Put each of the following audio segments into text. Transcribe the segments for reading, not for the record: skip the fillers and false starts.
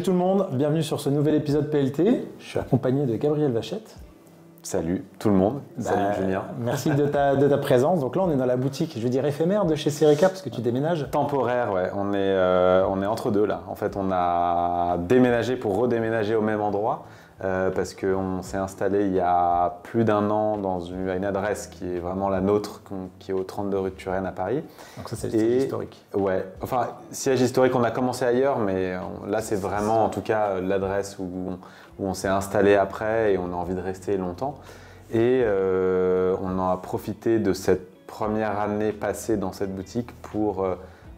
tout le monde, bienvenue sur ce nouvel épisode PLT. Je suis accompagné de Gabriel Vachette. Salut tout le monde, salut Julien. Merci de ta présence. Donc là on est dans la boutique, je veux dire éphémère de chez Serica parce que tu déménages. Temporaire, ouais, on est entre deux là. En fait on a déménagé pour redéménager au même endroit parce qu'on s'est installé il y a plus d'1 an à une adresse qui est vraiment la nôtre, qui est au 32 rue de Turenne à Paris. Donc ça c'est le siège historique. Ouais, enfin siège historique on a commencé ailleurs mais là c'est vraiment en tout cas l'adresse où on s'est installé après et on a envie de rester longtemps. Et on en a profité de cette première année passée dans cette boutique pour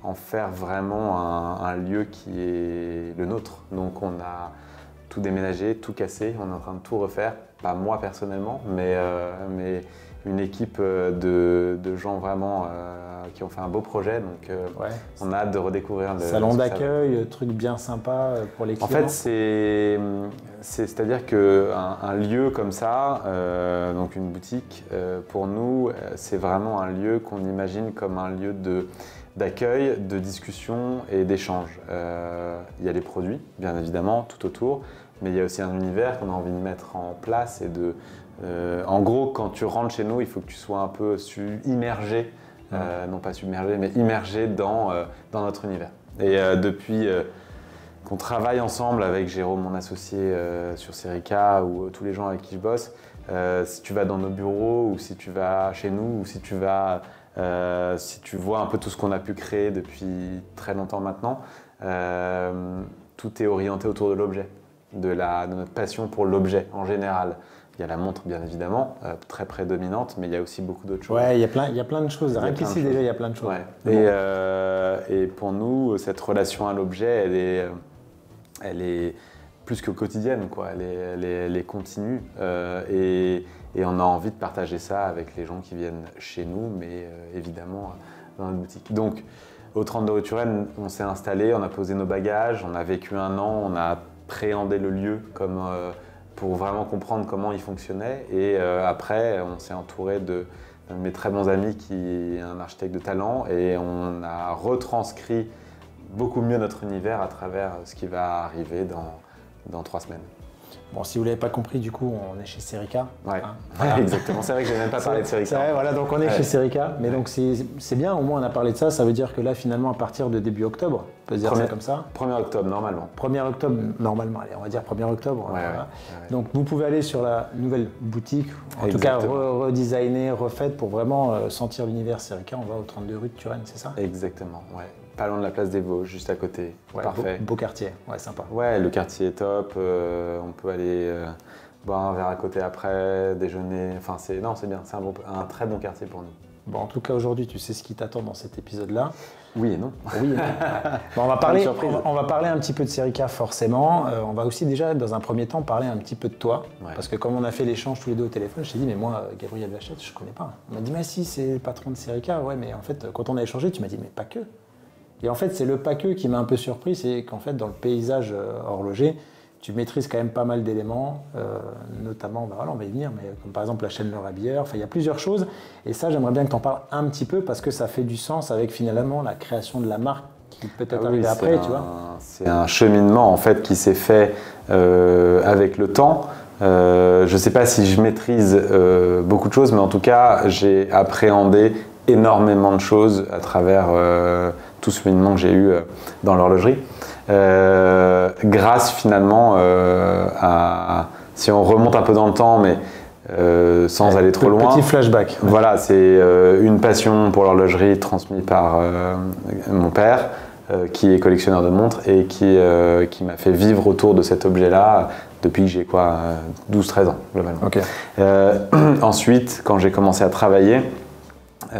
en faire vraiment un lieu qui est le nôtre. Donc on a tout déménagé, tout cassé, on est en train de tout refaire. Pas moi personnellement, mais une équipe de gens vraiment qui ont fait un beau projet. Donc on a hâte de redécouvrir le salon d'accueil, truc bien sympa pour les clients. En fait, c'est-à-dire qu'un lieu comme ça, donc une boutique, pour nous, c'est vraiment un lieu qu'on imagine comme un lieu d'accueil, de discussion et d'échange. Il y a les produits, bien évidemment, tout autour, mais il y a aussi un univers qu'on a envie de mettre en place et en gros, quand tu rentres chez nous, il faut que tu sois un peu immergé, non pas submergé, mais immergé dans notre univers. Et depuis qu'on travaille ensemble avec Jérôme, mon associé sur Serica, ou tous les gens avec qui je bosse, si tu vas dans nos bureaux ou si tu vas chez nous ou si tu vois un peu tout ce qu'on a pu créer depuis très longtemps maintenant, tout est orienté autour de l'objet, de notre passion pour l'objet en général. Il y a la montre bien évidemment, très prédominante, mais il y a aussi beaucoup d'autres choses. Ouais, il y a plein de choses. Rien qu'ici déjà, il y a plein de choses. Ouais. Et pour nous, cette relation à l'objet, elle est plus que quotidienne, quoi. Elle est continue. Et on a envie de partager ça avec les gens qui viennent chez nous, mais évidemment dans notre boutique. Donc, au 32 rue Turenne, on s'est installé, on a posé nos bagages, on a vécu 1 an, on a appréhendé le lieu pour vraiment comprendre comment il fonctionnait. Et après, on s'est entouré d'un de mes très bons amis qui est un architecte de talent et on a retranscrit beaucoup mieux notre univers à travers ce qui va arriver dans 3 semaines. Bon, si vous ne l'avez pas compris, du coup, on est chez Serica. Ouais, voilà. Exactement. C'est vrai que je n'ai même pas parlé de Serica. C'est vrai, voilà, donc on est chez Serica. Mais donc c'est bien, au moins on a parlé de ça. Ça veut dire que là, finalement, à partir de début octobre, on peut dire ça comme ça. 1er octobre, normalement. 1er octobre, normalement. Allez, on va dire 1er octobre. Ouais, voilà. Ouais. Donc vous pouvez aller sur la nouvelle boutique, en tout cas redesignée, refaite pour vraiment sentir l'univers Serica. On va au 32 rue de Turenne, c'est ça? Exactement, ouais. Pas loin de la place des Vosges, juste à côté. Ouais, parfait. Beau quartier, ouais, sympa. Ouais, le quartier est top. On peut aller boire un verre à côté après, déjeuner. Enfin, c'est bien. C'est un très bon quartier pour nous. Bon, en tout cas, aujourd'hui, tu sais ce qui t'attend dans cet épisode-là. Oui et non. Oui et non. Bon, on va parler un petit peu de Serica, forcément. On va aussi déjà, dans un premier temps, parler un petit peu de toi. Ouais. Parce que comme on a fait l'échange tous les deux au téléphone, je t'ai dit, mais moi, Gabriel Vachette, je ne connais pas. On m'a dit, mais si, c'est le patron de Serica. Ouais, mais en fait, quand on a échangé, tu m'as dit, mais pas que. Et en fait, c'est le pas que qui m'a un peu surpris, c'est qu'en fait, dans le paysage horloger, tu maîtrises quand même pas mal d'éléments, notamment, voilà, on va y venir, mais comme par exemple la chaîne Le Rabilleur, enfin, il y a plusieurs choses. Et ça, j'aimerais bien que tu en parles un petit peu parce que ça fait du sens avec finalement la création de la marque qui peut-être arriver après, tu vois. C'est un cheminement en fait qui s'est fait avec le temps. Je ne sais pas si je maîtrise beaucoup de choses, mais en tout cas, j'ai appréhendé énormément de choses à travers tout ce cheminement que j'ai eu dans l'horlogerie. Grâce finalement si on remonte un peu dans le temps, mais sans aller trop loin. Petit flashback. Voilà, c'est une passion pour l'horlogerie transmise par mon père, qui est collectionneur de montres et qui m'a fait vivre autour de cet objet-là depuis que j'ai 12-13 ans globalement. Okay. Ensuite, quand j'ai commencé à travailler,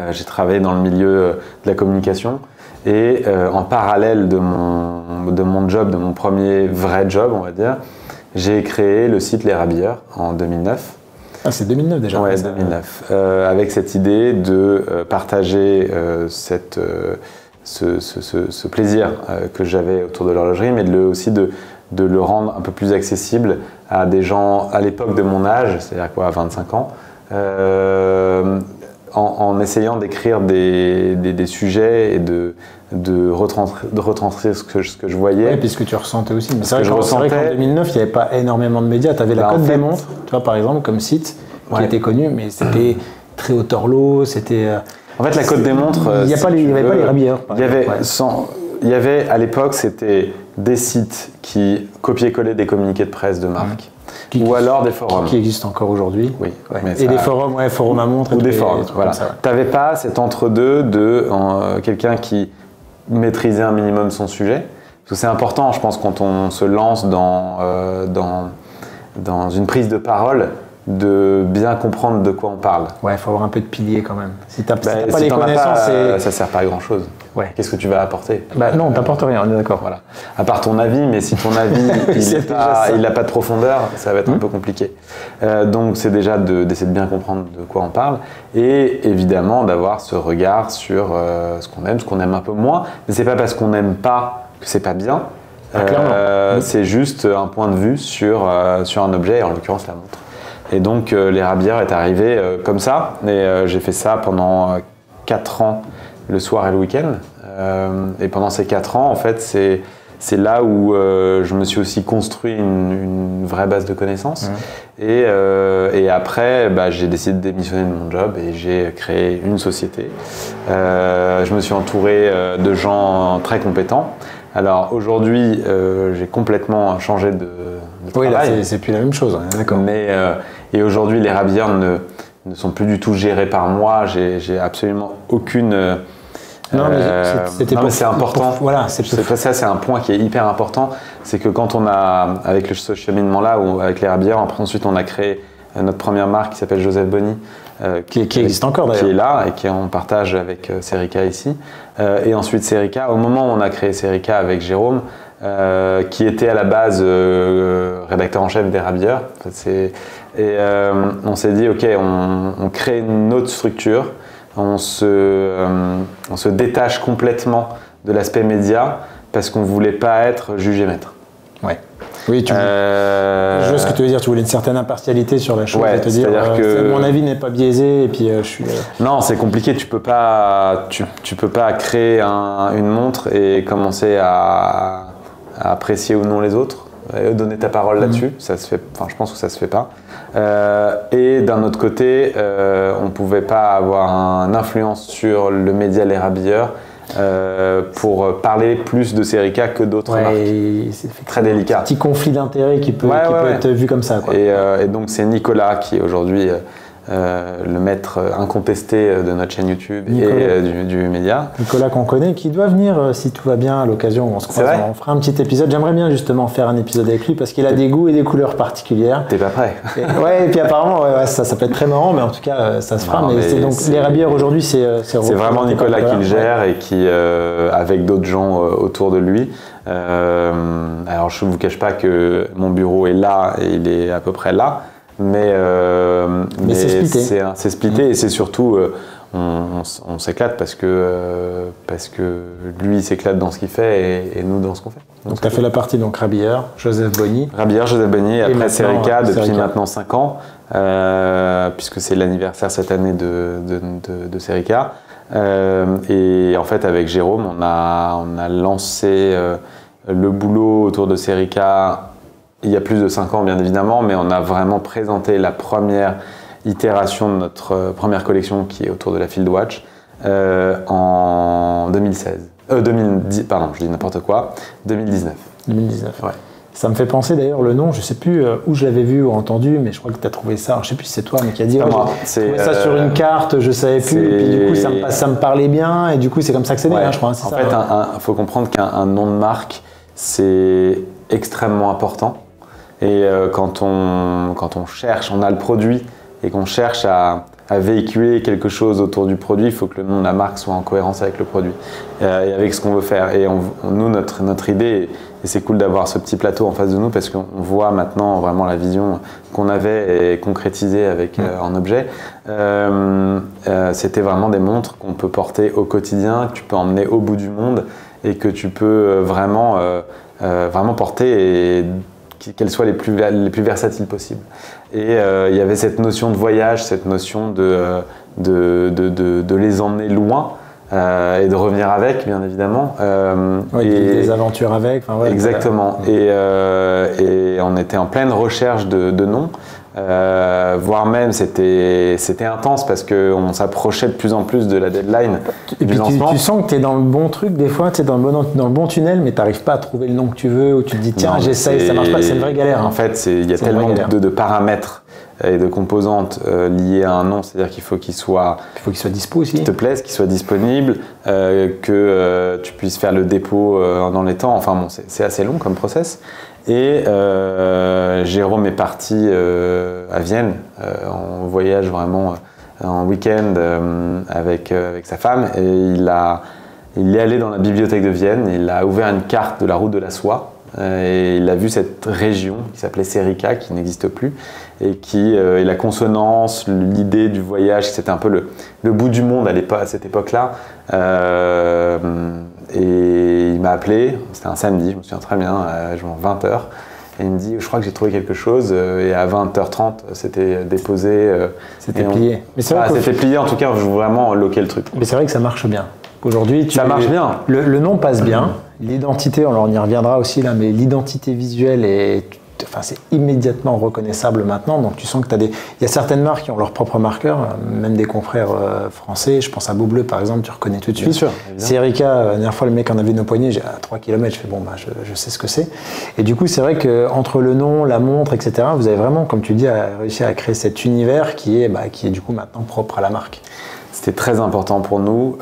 j'ai travaillé dans le milieu de la communication et en parallèle de mon job, de mon premier vrai job, on va dire, j'ai créé le site Les Rabilleurs en 2009. Ah, c'est 2009 déjà. Ouais, 2009. Avec cette idée de partager ce plaisir que j'avais autour de l'horlogerie, mais aussi de le rendre un peu plus accessible à des gens à l'époque de mon âge, c'est-à-dire 25 ans, en essayant d'écrire des sujets et de retranscrire ce que je voyais. Oui, puis ce que tu ressentais aussi. Mais c'est vrai qu'en 2009, il n'y avait pas énormément de médias. Tu avais la Côte des Montres, tu vois, par exemple, comme site, qui était connu, mais c'était très haut torlo, c'était... En fait, la Côte des Montres... Il n'y avait pas les rabilleurs. Il y avait, à l'époque, c'était des sites qui copiaient-collaient des communiqués de presse de marque. Ou alors des forums. Qui existent encore aujourd'hui. Oui. Et des forums, forums à montre. Ou des forums, voilà. Tu n'avais pas cet entre-deux de quelqu'un qui maîtrisait un minimum son sujet. Parce que c'est important, je pense, quand on se lance dans une prise de parole, de bien comprendre de quoi on parle. Ouais, il faut avoir un peu de pilier quand même. Si tu n'as pas les connaissances, ça ne sert pas à grand-chose. Ouais. Qu'est-ce que tu vas apporter? Non, t'apportes rien, on est d'accord. Voilà. À part ton avis, mais si ton avis il n'a pas de profondeur, ça va être un peu compliqué. Donc c'est déjà d'essayer de bien comprendre de quoi on parle et évidemment d'avoir ce regard sur ce qu'on aime un peu moins. Mais c'est pas parce qu'on n'aime pas que c'est pas bien. C'est juste un point de vue sur un objet, en l'occurrence la montre. Et donc l'Érablière est arrivé comme ça et j'ai fait ça pendant 4 ans le soir et le week-end. Et pendant ces 4 ans, en fait, c'est là où je me suis aussi construit une vraie base de connaissances. Et après, j'ai décidé de démissionner de mon job et j'ai créé une société. Je me suis entouré de gens très compétents. Alors aujourd'hui, j'ai complètement changé de travail. Oui, là, c'est plus la même chose, d'accord. Et aujourd'hui, les Érablières ne sont plus du tout gérés par moi. J'ai absolument aucune... Non, mais c'est important. Voilà, ça, c'est un point qui est hyper important. C'est que quand on a, avec ce cheminement-là, ou avec les Érablières, ensuite on a créé notre première marque qui s'appelle Joseph Bonny. Qui existe encore d'ailleurs. Qui est là et qu'on partage avec Serica ici. Et ensuite Serica, au moment où on a créé Serica avec Jérôme, qui était à la base rédacteur en chef des Érablières. On s'est dit, ok, on crée une autre structure, on se détache complètement de l'aspect média parce qu'on ne voulait pas être jugé maître. Ouais. Oui, je vois ce que tu veux dire, tu voulais une certaine impartialité sur la chose, ouais, et te dire que mon avis n'est pas biaisé et puis je suis... Non, c'est compliqué, tu peux pas créer une montre et commencer à apprécier ou non les autres, et donner ta parole là-dessus, ça se fait, je pense que ça se fait pas. Et d'un autre côté, on pouvait pas avoir une influence sur le média Les Érablières pour parler plus de Serica que d'autres marques. C'est très délicat. Un petit conflit d'intérêts qui peut être vu comme ça. Quoi. Et donc c'est Nicolas qui est aujourd'hui le maître incontesté de notre chaîne YouTube et du média. Nicolas qu'on connaît, qui doit venir, si tout va bien, à l'occasion où on se croise, on fera un petit épisode. J'aimerais bien justement faire un épisode avec lui parce qu'il a des goûts et des couleurs particulières. T'es pas prêt? Et puis apparemment, ça peut être très marrant, mais en tout cas, ça se fera. Non, mais donc les Érablières aujourd'hui, c'est vraiment Nicolas qui le gère et qui, avec d'autres gens autour de lui. Alors je ne vous cache pas que mon bureau est là et il est à peu près là. Mais c'est splitté et c'est surtout on s'éclate parce que lui il s'éclate dans ce qu'il fait et nous dans ce qu'on fait. Donc tu as fait la partie Érablières, Joseph Bonny. Érablières, Joseph Bonny, et après Serica depuis maintenant 5 ans, puisque c'est l'anniversaire cette année de Serica. Et en fait avec Jérôme on a lancé le boulot autour de Serica il y a plus de 5 ans bien évidemment, mais on a vraiment présenté la première itération de notre première collection qui est autour de la Field Watch en 2016. 2010, pardon, je dis n'importe quoi, 2019. 2019. Ouais. Ça me fait penser d'ailleurs le nom, je ne sais plus où je l'avais vu ou entendu, mais je crois que tu as trouvé ça, je ne sais plus si c'est toi, mais qui a dit j'ai trouvé ça sur une carte, je ne savais plus, et puis du coup ça me parlait bien, et du coup c'est comme ça que c'est né, je crois. En fait, il faut comprendre qu'un nom de marque, c'est extrêmement important. Et quand on cherche, on a le produit et qu'on cherche à véhiculer quelque chose autour du produit, il faut que le nom de la marque soit en cohérence avec le produit et avec ce qu'on veut faire. Et nous, notre idée, et c'est cool d'avoir ce petit plateau en face de nous parce qu'on voit maintenant vraiment la vision qu'on avait et concrétisée avec en objet. C'était vraiment des montres qu'on peut porter au quotidien, que tu peux emmener au bout du monde et que tu peux vraiment porter et qu'elles soient les plus versatiles possibles. Et il y avait cette notion de voyage, cette notion de les emmener loin. Et de revenir avec, bien évidemment. Oui, des aventures avec. Ouais, exactement. Et on était en pleine recherche de noms. Voire même c'était intense parce qu'on s'approchait de plus en plus de la deadline et du lancement. Tu sens que tu es dans le bon truc, des fois tu es dans le bon tunnel, mais tu n'arrives pas à trouver le nom que tu veux, ou tu te dis tiens j'essaye, ça marche pas, c'est une vraie galère. En fait, il y a tellement de paramètres et de composantes liées à un nom, c'est-à-dire qu'il faut qu'il soit dispo aussi, qu'il te plaise, qu'il soit disponible, que tu puisses faire le dépôt dans les temps. Enfin bon, c'est assez long comme process. Et Jérôme est parti à Vienne en voyage vraiment en week-end avec sa femme, et il est allé dans la bibliothèque de Vienne, il a ouvert une carte de la route de la soie et il a vu cette région qui s'appelait Serica, qui n'existe plus, et et la consonance, l'idée du voyage, c'était un peu le bout du monde à cette époque-là. Et il m'a appelé, c'était un samedi, je me souviens très bien, genre 20h, et il me dit je crois que j'ai trouvé quelque chose, et à 20h30 c'était déposé. C'était plié. C'était plié, en tout cas, je vraiment loquer le truc. Mais c'est vrai que ça marche bien. Aujourd'hui, ça marche bien. Le nom passe bien. L'identité, alors on y reviendra aussi là, mais l'identité visuelle c'est immédiatement reconnaissable maintenant. Donc tu sens que il y a certaines marques qui ont leur propre marqueur, même des confrères français. Je pense à Beau Bleu par exemple, tu reconnais tout de suite. Bien sûr. Serica, la dernière fois le mec en avait nos poignets, j'ai à 3 km, je fais bon, je sais ce que c'est. Et du coup, c'est vrai qu'entre le nom, la montre, etc., vous avez vraiment, comme tu dis, réussi à créer cet univers qui est du coup maintenant propre à la marque. C'était très important pour nous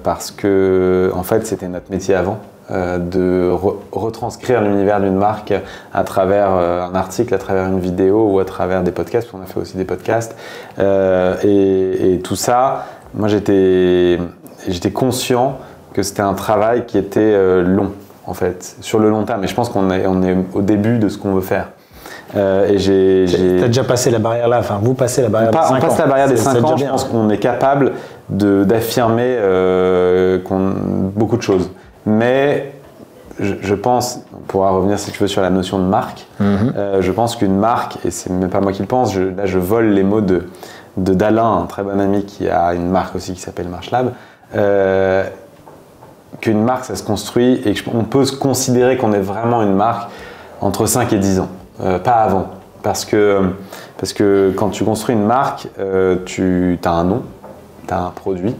parce que en fait, c'était notre métier avant. De retranscrire l'univers d'une marque à travers un article, à travers une vidéo ou à travers des podcasts, parce qu'on a fait aussi des podcasts. Et tout ça, moi j'étais conscient que c'était un travail qui était long, en fait, sur le long terme. Et je pense qu'on est au début de ce qu'on veut faire. T'as déjà passé la barrière là, enfin vous passez la barrière des 5 ans. On passe la barrière des 5 ans, je pense qu'on est capable d'affirmer beaucoup de choses. Mais je pense, on pourra revenir si tu veux sur la notion de marque, je pense qu'une marque, et c'est même pas moi qui le pense, là je vole les mots d'Alain, un très bon ami qui a une marque aussi qui s'appelle Marchlab, qu'une marque ça se construit et qu'on peut se considérer qu'on est vraiment une marque entre 5 et 10 ans, pas avant. Parce que quand tu construis une marque, tu as un nom, tu as un produit,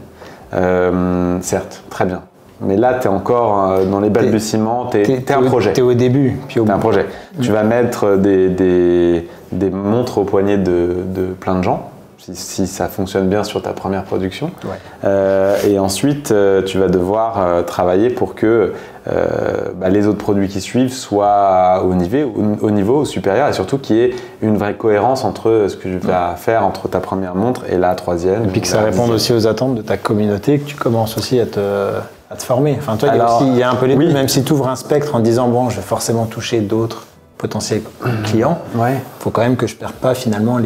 certes, très bien. Mais là, tu es encore dans les balbutiements, tu es un projet. Tu es au début. Tu es un projet. Tu vas mettre des montres au poignet de plein de gens, si ça fonctionne bien sur ta première production. Ouais. Et ensuite, tu vas devoir travailler pour que les autres produits qui suivent soient au niveau supérieur, et surtout qu'il y ait une vraie cohérence entre ce que tu vas faire entre ta première montre et la troisième. Et puis que ça réponde aussi aux attentes de ta communauté, que tu commences aussi à te former. Enfin, toi, il y a un peu les deux, même si tu ouvres un spectre en disant bon, je vais forcément toucher d'autres potentiels clients, faut quand même que je ne perde pas finalement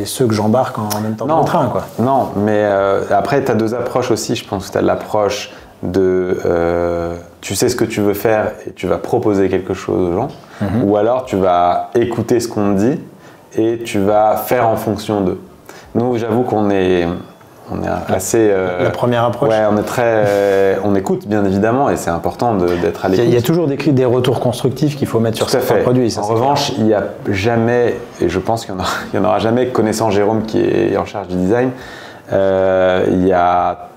ceux que j'embarque en même temps dans le train. Quoi. Non, mais après, tu as deux approches aussi. Je pense que tu as l'approche de tu sais ce que tu veux faire et tu vas proposer quelque chose aux gens, ou alors tu vas écouter ce qu'on te dit et tu vas faire en fonction d'eux. Nous, j'avoue qu'on est assez. La première approche. Ouais, on écoute bien évidemment, et c'est important d'être à l'écoute. Il y a toujours des retours constructifs qu'il faut mettre sur certains produits. En revanche, il n'y a jamais, et je pense qu'il n'y en aura jamais, connaissant Jérôme qui est en charge du design, il y a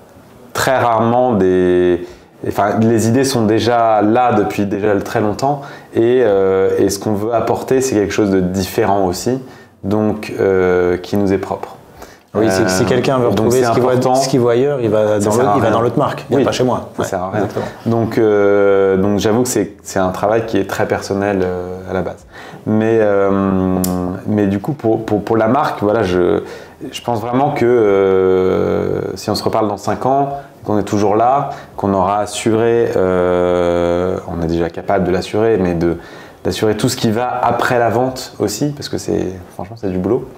très rarement les idées sont déjà là depuis déjà très longtemps, et ce qu'on veut apporter, c'est quelque chose de différent aussi, donc qui nous est propre. Oui, si quelqu'un veut retrouver ce qu'il voit ailleurs, il va dans l'autre marque, il n'y a pas chez moi. Ça sert à rien. Donc j'avoue que c'est un travail qui est très personnel à la base. Mais du coup, pour la marque, voilà, je pense vraiment que si on se reparle dans 5 ans, qu'on est toujours là, qu'on aura assuré, on est déjà capable de l'assurer, mais d'assurer tout ce qui va après la vente aussi, parce que franchement, c'est du boulot.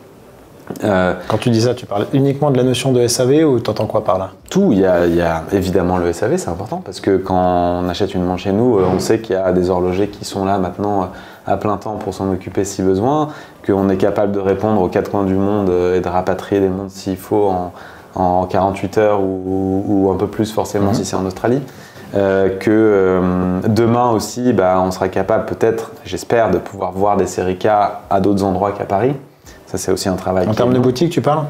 Quand tu dis ça, tu parles uniquement de la notion de SAV ou tu entends quoi par là? Tout, il y a évidemment le SAV, c'est important, parce que quand on achète une montre chez nous, on sait qu'il y a des horlogers qui sont là maintenant à plein temps pour s'en occuper si besoin, qu'on est capable de répondre aux quatre coins du monde et de rapatrier des montres s'il faut en 48 heures ou un peu plus forcément si c'est en Australie. Demain aussi, on sera capable peut-être, j'espère, de pouvoir voir des séries K à d'autres endroits qu'à Paris. Ça, c'est aussi un travail. En termes de boutique, tu parles ?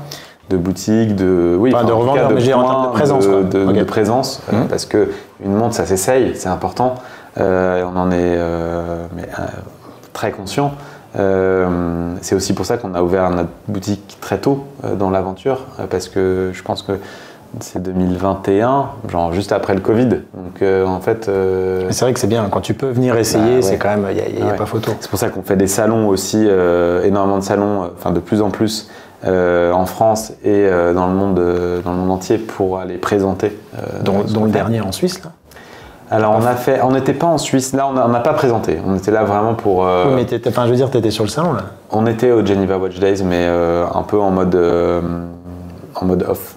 De boutique, de revendeur, mais j'ai en termes de présence. De présence, parce qu'une montre, ça s'essaye, c'est important. On en est très conscient. C'est aussi pour ça qu'on a ouvert notre boutique très tôt dans l'aventure, parce que je pense que c'est 2021, genre juste après le Covid. Donc en fait. C'est vrai que c'est bien, quand tu peux venir essayer, c'est quand même, il n'y a pas photo. C'est pour ça qu'on fait des salons aussi, énormément de salons, de plus en plus en France et dans le monde entier pour aller présenter. Dont le dernier en Suisse, là. Alors on n'était pas en Suisse, là on n'a pas présenté, on était là vraiment pour... Oui, mais je veux dire, tu étais sur le salon là. On était au Geneva Watch Days, mais un peu en mode off.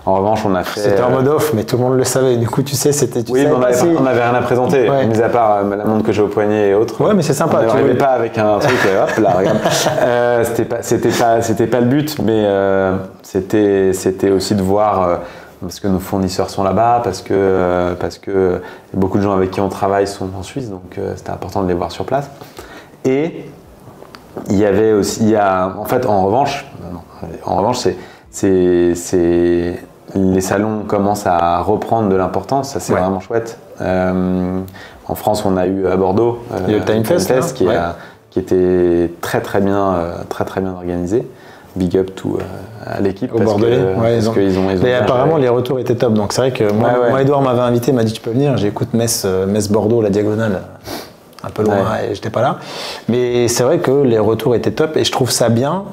En revanche, on a fait... C'était en mode off, mais tout le monde le savait, du coup tu sais, c'était... Oui, mais on n'avait rien à présenter, mis à part la montre que j'ai au poignet et autres. Ouais, mais c'est sympa. On n'arrivait pas avec un truc, hop là, regarde. C'était pas le but, mais c'était aussi de voir... parce que nos fournisseurs sont là-bas, parce que beaucoup de gens avec qui on travaille sont en Suisse, donc c'était important de les voir sur place. Et il y avait aussi, en revanche, les salons commencent à reprendre de l'importance, ça c'est vraiment chouette. En France, on a eu à Bordeaux le Time Fest qui était très très bien organisé. Big up à l'équipe. Au Bordelais. Ils ont mais apparemment, les retours étaient top. Donc c'est vrai que moi, Edouard m'avait invité, m'a dit tu peux venir. J'écoute Metz-Bordeaux, la diagonale, un peu loin, et j'étais pas là. Mais c'est vrai que les retours étaient top et je trouve ça bien.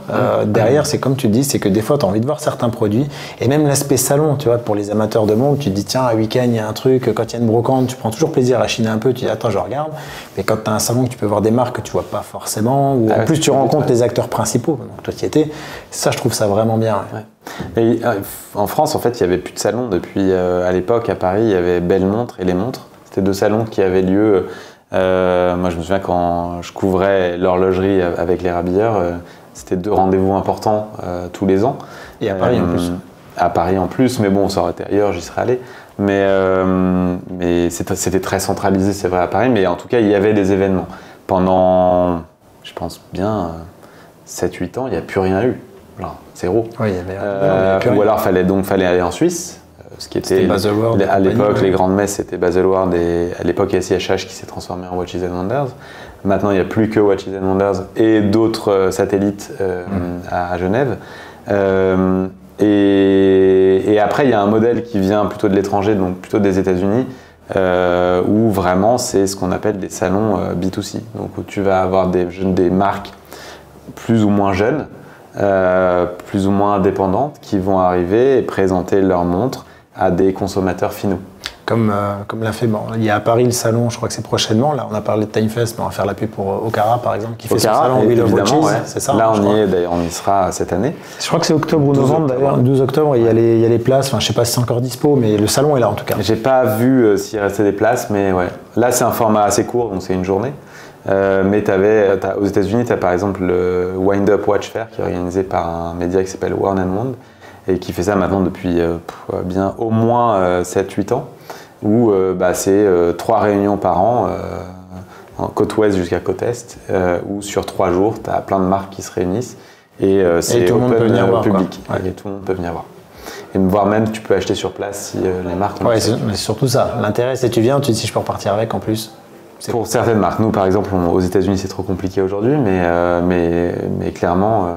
Derrière, c'est comme tu dis, c'est que des fois, tu as envie de voir certains produits et même l'aspect salon, tu vois, pour les amateurs de montres, tu te dis tiens, un week-end, il y a un truc, quand il y a une brocante, tu prends toujours plaisir à chiner un peu, tu dis attends, je regarde. Mais quand tu as un salon que tu peux voir des marques que tu vois pas forcément, ou en plus tu rencontres les acteurs principaux, donc toi tu y étais, ça je trouve ça vraiment bien. Mais, en France, en fait, il n'y avait plus de salon depuis à l'époque, à Paris, il y avait Belle Montre et Les Montres. C'était deux salons qui avaient lieu. Moi, je me souviens quand je couvrais l'horlogerie avec les Rabilleurs, c'était deux rendez-vous importants tous les ans. Et à Paris en plus. À Paris en plus, mais bon, ça aurait été ailleurs, j'y serais allé. Mais c'était très centralisé, c'est vrai, à Paris, mais en tout cas, il y avait des événements. Pendant, je pense bien, 7-8 ans, il n'y a plus rien eu. Genre, zéro. Oui, il y avait ou alors, fallait aller en Suisse. Ce qui était Baselworld, à l'époque, les grandes messes, c'était Baselworld et à l'époque, SIHH qui s'est transformé en Watches and Wonders. Maintenant, il n'y a plus que Watches and Wonders et d'autres satellites à Genève. Et après, il y a un modèle qui vient plutôt de l'étranger, donc plutôt des États-Unis, où vraiment c'est ce qu'on appelle des salons B2C. Donc où tu vas avoir des marques plus ou moins jeunes, plus ou moins indépendantes, qui vont arriver et présenter leurs montres à des consommateurs finaux. Comme l'a fait, il y a à Paris le salon, je crois que c'est prochainement, là on a parlé de Time Fest, mais on va faire la pub pour Okara par exemple, qui fait son salon Wheel of Watches, c'est ça. Là on y est, d'ailleurs on y sera cette année. Je crois que c'est octobre ou novembre d'ailleurs, 12 octobre, il y a les places, enfin je sais pas si c'est encore dispo, mais le salon est là en tout cas. J'ai pas vu s'il restait des places, mais ouais. Là c'est un format assez court, donc c'est une journée. Mais aux États-Unis, tu as par exemple le Wind Up Watch Fair qui est organisé par un média qui s'appelle Worn & Wond et qui fait ça maintenant depuis bien au moins 7-8 ans, où c'est 3 réunions par an, en côte ouest jusqu'à côte est, où sur 3 jours, tu as plein de marques qui se réunissent et c'est tout le monde peut venir voir, public. Et tout le monde peut venir voir. Et voire même, tu peux acheter sur place si les marques ont c'est surtout ça. L'intérêt, c'est que tu viens, tu te dis si je peux repartir avec en plus. Pour certaines marques. Nous, par exemple, aux États-Unis, c'est trop compliqué aujourd'hui, mais clairement,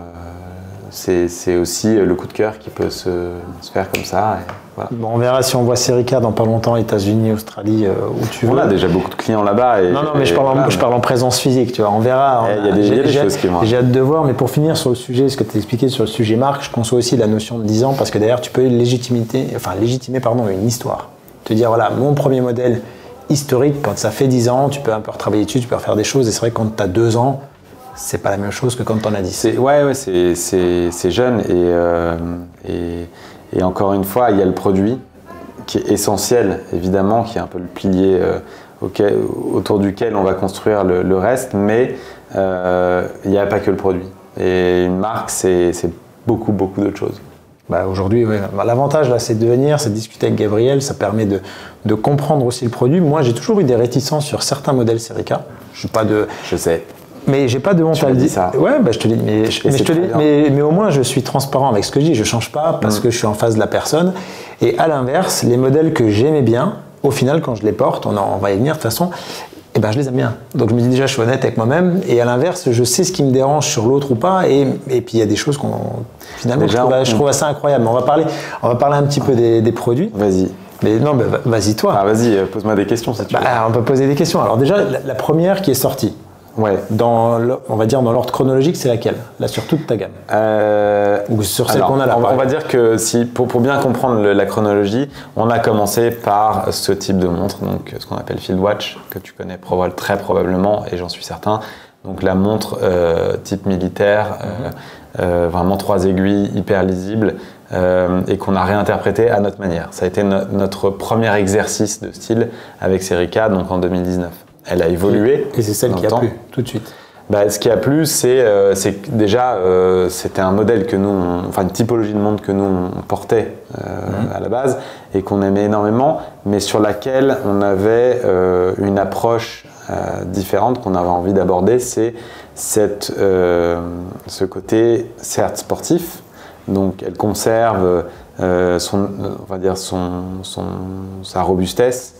c'est aussi le coup de cœur qui peut se faire comme ça. Et voilà. Bon, on verra si on voit Serica dans pas longtemps, États-Unis, Australie, où tu veux. On a déjà beaucoup de clients là-bas. Non, mais je parle en présence physique, tu vois. On verra. Il y a des choses qui vont. J'ai hâte de voir, mais pour finir sur le sujet, ce que tu as expliqué sur le sujet marque, je conçois aussi la notion de 10 ans, parce que derrière, tu peux légitimer une histoire. Te dire, voilà, mon premier modèle historique, quand ça fait 10 ans, tu peux un peu retravailler dessus, tu peux refaire des choses, et c'est vrai que quand tu as 2 ans, c'est pas la même chose que quand tu en as 10. C'est jeune, et encore une fois, il y a le produit qui est essentiel, évidemment, qui est un peu le pilier autour duquel on va construire le reste, mais il n'y a pas que le produit. Et une marque, c'est beaucoup d'autres choses. Bah aujourd'hui, ouais. L'avantage là, c'est de venir, c'est de discuter avec Gabriel, ça permet de comprendre aussi le produit. Moi, j'ai toujours eu des réticences sur certains modèles Serica. Je sais. Mais j'ai pas de honte à le dire. Ça. Ouais, bah je te le dis. Mais au moins, je suis transparent avec ce que je dis. Je change pas parce que je suis en face de la personne. Et à l'inverse, les modèles que j'aimais bien, au final, quand je les porte, on va y venir de toute façon. Eh ben, je les aime bien. Donc je me dis déjà, je suis honnête avec moi-même. Et à l'inverse, je sais ce qui me dérange sur l'autre ou pas. Et puis il y a des choses finalement je trouve assez incroyables. On va parler un petit peu des produits. Vas-y. Mais non, vas-y toi. Ah, vas-y, pose-moi des questions si tu veux. On peut poser des questions. Alors déjà, la première qui est sortie. Ouais. On va dire dans l'ordre chronologique, c'est laquelle? Là, sur toute ta gamme. Ou sur celle qu'on a là. On va dire que pour bien comprendre la chronologie, on a commencé par ce type de montre, donc ce qu'on appelle Field Watch, que tu connais très probablement, et j'en suis certain. Donc la montre type militaire, vraiment 3 aiguilles hyper lisibles, et qu'on a réinterprété à notre manière. Ça a été notre premier exercice de style avec Serica, donc en 2019. Elle a évolué. Et c'est celle qui a plu tout de suite. Ce qui a plu, c'est déjà, c'était un modèle que nous, une typologie de montre que nous on portait à la base et qu'on aimait énormément, mais sur laquelle on avait une approche différente qu'on avait envie d'aborder. C'est ce côté certes sportif, donc elle conserve sa robustesse,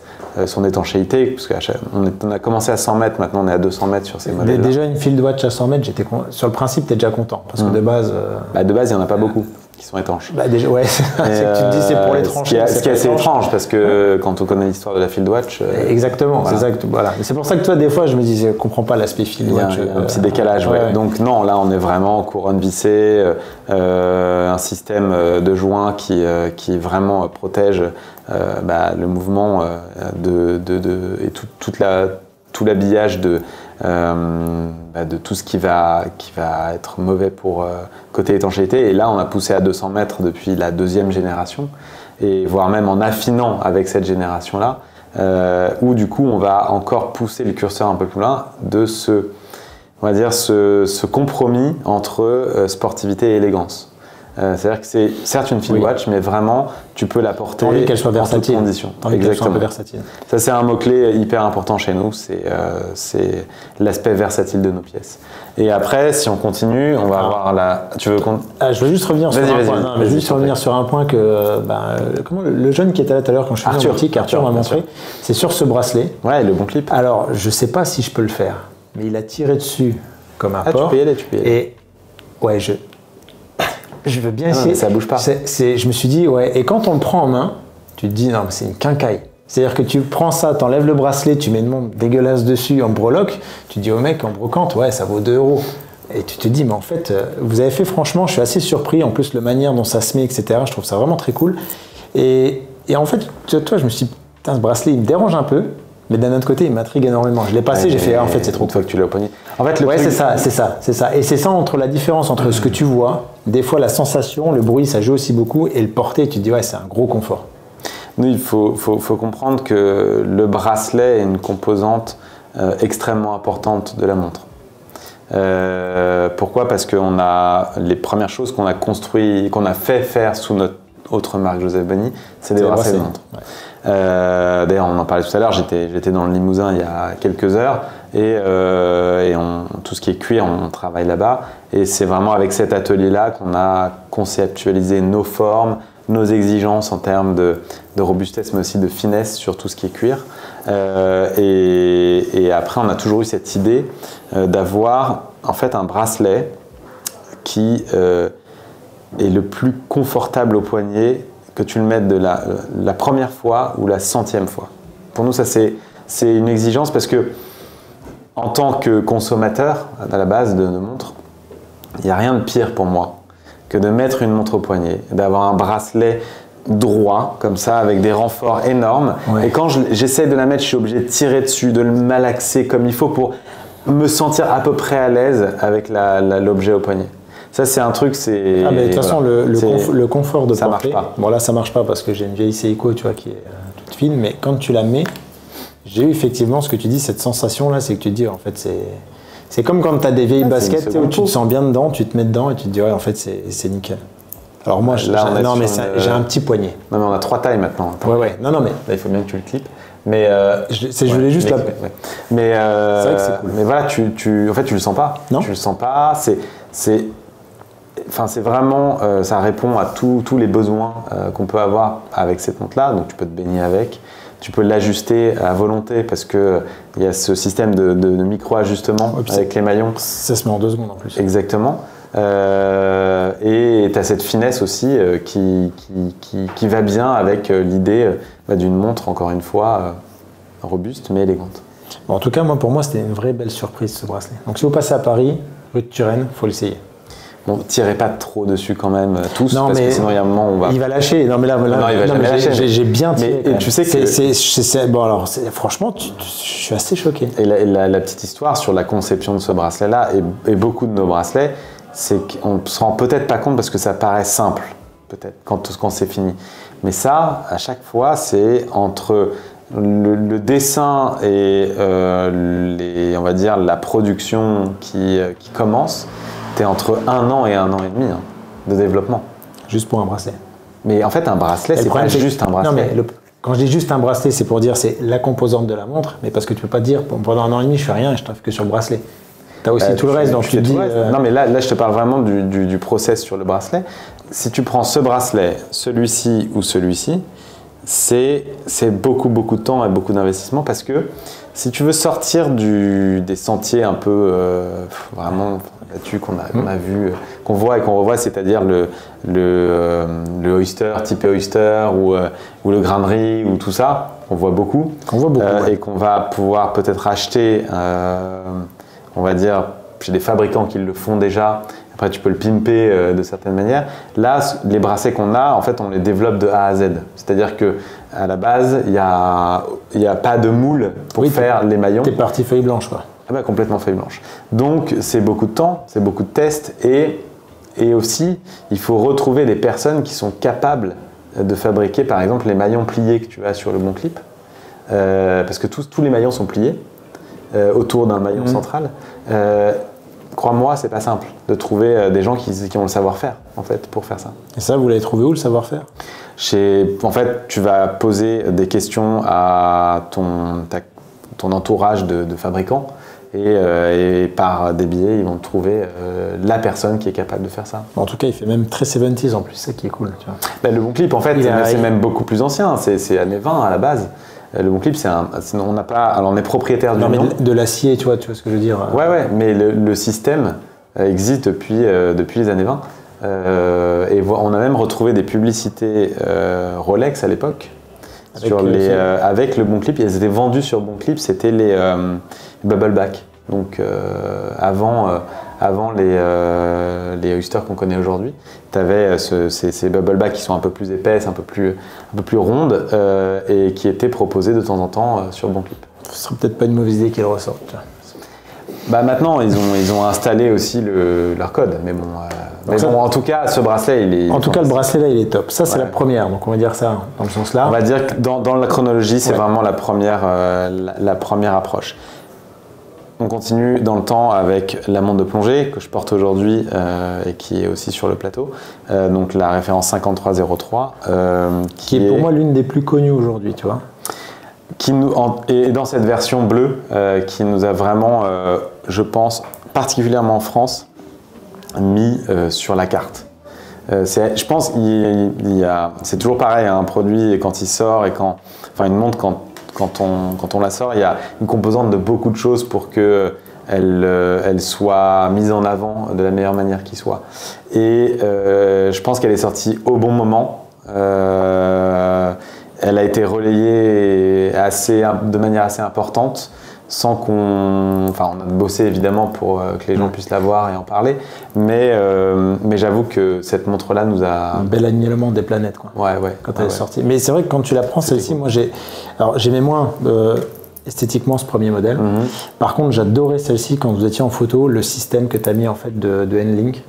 son étanchéité, parce qu'on a commencé à 100 mètres, maintenant on est à 200 mètres sur ces modèles. Déjà une Field Watch à 100 mètres, sur le principe, tu es déjà content, parce que de base... de base, il n'y en a pas beaucoup qui sont étanches. Déjà, ouais, c'est que tu te dis c'est pour les trancher. Ce qui est assez étrange, parce que quand on connaît l'histoire de la Field Watch... Exactement, voilà. Voilà. C'est pour ça que toi, des fois, je me dis, je ne comprends pas l'aspect Field Watch. Il y a un petit décalage, ouais. Donc non, là, on est vraiment couronne vissée, un système de joints qui vraiment protège le mouvement et tout l'habillage de tout ce qui va être mauvais pour côté étanchéité. Et là, on a poussé à 200 mètres depuis la 2e génération, et voire même en affinant avec cette génération-là, où du coup, on va encore pousser le curseur un peu plus loin de ce compromis entre sportivité et élégance. C'est-à-dire que c'est certes une Field Watch, mais vraiment, tu peux la porter en qu'elle soit versatile. En toutes conditions. Exactement. Un peu versatile. Ça, c'est un mot-clé hyper important chez nous, c'est l'aspect versatile de nos pièces. Et après, si on continue, on va avoir la... Tu veux qu'on... je veux juste revenir sur un point. Je veux juste revenir sur un point que... le jeune qui était là tout à l'heure quand je suis venu Arthur m'a montré, c'est sur ce bracelet. Ouais, le bon clip. Alors, je sais pas si je peux le faire, mais il a tiré dessus comme un port. Tu peux y aller. Et ouais, je veux bien essayer. Mais ça bouge pas. Je me suis dit, ouais, et quand on le prend en main, tu te dis, non, c'est une quincaille. C'est-à-dire que tu prends ça, tu enlèves le bracelet, tu mets une montre dégueulasse dessus en breloque, tu dis au mec en brocante, ouais, ça vaut 2 €. Et tu te dis, mais en fait, vous avez fait, franchement, je suis assez surpris. En plus, la manière dont ça se met, etc., je trouve ça vraiment très cool. Et en fait, toi, je me suis dit, putain, ce bracelet, il me dérange un peu. Mais d'un autre côté, il m'intrigue énormément. Je l'ai passé, j'ai fait, en fait, c'est trop. Une fois que tu l'as au poignet. En fait, c'est ça. Et c'est ça entre la différence entre ce que tu vois, des fois la sensation, le bruit, ça joue aussi beaucoup, et le porter, tu te dis, ouais, c'est un gros confort. Nous, il faut comprendre que le bracelet est une composante extrêmement importante de la montre. Pourquoi? Parce que les premières choses qu'on a construit, qu'on a fait faire sous notre autre marque Joseph Bonny, c'est des bracelets de montre. Ouais. D'ailleurs, on en parlait tout à l'heure, j'étais dans le Limousin il y a quelques heures, et tout ce qui est cuir, on travaille là-bas, et c'est vraiment avec cet atelier-là qu'on a conceptualisé nos formes, nos exigences en termes de robustesse, mais aussi de finesse sur tout ce qui est cuir. Et après, on a toujours eu cette idée d'avoir en fait un bracelet qui est le plus confortable au poignet, que tu le mettes de la première fois ou la 100e fois. Pour nous, ça c'est une exigence, parce que en tant que consommateur à la base de montres, il n'y a rien de pire pour moi que de mettre une montre au poignet, d'avoir un bracelet droit comme ça avec des renforts énormes, et quand j'essaie de la mettre, je suis obligé de tirer dessus, de le malaxer comme il faut pour me sentir à peu près à l'aise avec l'objet au poignet. Ça, c'est un truc, c'est... mais de toute façon, le confort de ça porter... marche pas. Bon, là, ça marche pas parce que j'ai une vieille Seiko, tu vois, qui est toute fine, mais quand tu la mets, j'ai eu effectivement ce que tu dis, cette sensation-là, c'est que tu te dis, en fait, c'est comme quand tu as des vieilles baskets où tu te sens bien dedans, tu te mets dedans et tu te dis, ouais, en fait, c'est nickel. Alors moi, j'ai un petit poignet. Non, mais on a 3 tailles maintenant. Ouais. Non, mais... Là, il faut bien que tu le clips. Mais je voulais juste la... Mais c'est vrai que c'est cool. Mais voilà, en fait, tu le sens pas. Non. Tu le sens pas. C'est vraiment, ça répond à tous les besoins qu'on peut avoir avec cette montre-là. Donc, tu peux te baigner avec. Tu peux l'ajuster à volonté parce qu'il y a ce système de micro-ajustement avec les maillons. Ça se met en 2 secondes en plus. Exactement. Et tu as cette finesse aussi qui va bien avec l'idée d'une montre, encore une fois, robuste mais élégante. Bon, en tout cas, pour moi, c'était une vraie belle surprise ce bracelet. Donc si vous passez à Paris, rue de Turenne, il faut l'essayer. Bon, tirez pas trop dessus quand même, tous, non, parce mais que sinon il y a un moment où on va... Il va lâcher, non mais là, non, il va jamais lâcher. J'ai bien tiré. Mais, et tu sais que... bon alors, franchement, je suis assez choqué. Et la petite histoire sur la conception de ce bracelet-là, et beaucoup de nos bracelets, c'est qu'on ne se rend peut-être pas compte parce que ça paraît simple, peut-être, quand c'est fini. Mais ça, à chaque fois, c'est entre le dessin et on va dire la production qui commence, tu es entre 1 an et 1 an et demi de développement. Juste pour un bracelet. Mais en fait, un bracelet, c'est pas juste un bracelet. Non, mais quand je dis juste un bracelet, c'est pour dire c'est la composante de la montre, mais parce que tu peux pas dire pendant 1 an et demi, je fais rien, je travaille que sur le bracelet. Tu as aussi tout le reste, donc tu dis... Non, mais là, je te parle vraiment du process sur le bracelet. Si tu prends ce bracelet, celui-ci ou celui-ci, c'est beaucoup de temps et beaucoup d'investissement parce que si tu veux sortir des sentiers un peu vraiment là-dessus qu'on a vu, qu'on voit et qu'on revoit, c'est-à-dire le oyster, type oyster ou le grain de riz ou tout ça, on voit beaucoup. Et qu'on va pouvoir peut-être acheter, on va dire, chez des fabricants qui le font déjà. Après, tu peux le pimper de certaines manières. Là, les bracelets qu'on a, en fait, on les développe de A à Z. C'est-à-dire qu'à la base, il n'y a pas de moule pour faire les maillons. T'es parti feuille blanche, quoi. Ah bah, complètement feuille blanche. Donc, c'est beaucoup de temps, c'est beaucoup de tests. Et aussi, il faut retrouver des personnes qui sont capables de fabriquer, par exemple, les maillons pliés que tu as sur le bon clip. Parce que tous les maillons sont pliés autour d'un maillon central. Crois-moi, c'est pas simple de trouver des gens qui ont le savoir-faire en fait pour faire ça. Et ça, vous l'avez trouvé où le savoir-faire ? En fait, tu vas poser des questions à ton entourage de fabricants et par des biais, ils vont te trouver la personne qui est capable de faire ça. En tout cas, il fait même très 70s en plus, c'est ça qui est cool. Tu vois. Ben, le bon clip, en fait, c'est même beaucoup plus ancien, c'est années 20 à la base. Le bon clip, on n'a pas. Alors, on est propriétaire du nom. Mais de l'acier, tu vois ce que je veux dire. Ouais, mais le système existe depuis les années 20. Et on a même retrouvé des publicités Rolex à l'époque avec le bon clip. Elles étaient vendues sur bon clip, c'était les bubble back. Donc avant les oysters qu'on connaît aujourd'hui, tu avais ces bubble back qui sont un peu plus épaisses, un peu plus rondes et qui étaient proposées de temps en temps sur bon clip. Ce serait peut-être pas une mauvaise idée qu'ils ressortent. Bah maintenant, ils ont installé aussi leur code, mais bon, en tout cas, ce bracelet, il est... En tout cas, le bracelet, là, il est top. Ça, c'est la première, donc on va dire ça dans le sens-là. On va dire que dans la chronologie, c'est vraiment la première approche. On continue dans le temps avec la montre de plongée que je porte aujourd'hui et qui est aussi sur le plateau. Donc la référence 5303. Qui est pour moi l'une des plus connues aujourd'hui, tu vois. Et dans cette version bleue qui nous a vraiment, je pense, particulièrement en France, mis sur la carte. Je pense c'est toujours pareil, un produit quand il sort et une montre quand on la sort, il y a une composante de beaucoup de choses pour qu'elle soit mise en avant de la meilleure manière qui soit. Et je pense qu'elle est sortie au bon moment. Elle a été relayée de manière assez importante, sans on a bossé évidemment pour que les gens puissent la voir et en parler, mais j'avoue que cette montre-là nous a... Un bel alignement des planètes, quoi. Ouais. Quand elle est sortie. Mais c'est vrai que quand tu la prends, celle-ci, moi j'aimais moins esthétiquement ce premier modèle. Par contre, j'adorais celle-ci quand vous étiez en photo, le système que tu as mis en fait de N-Link.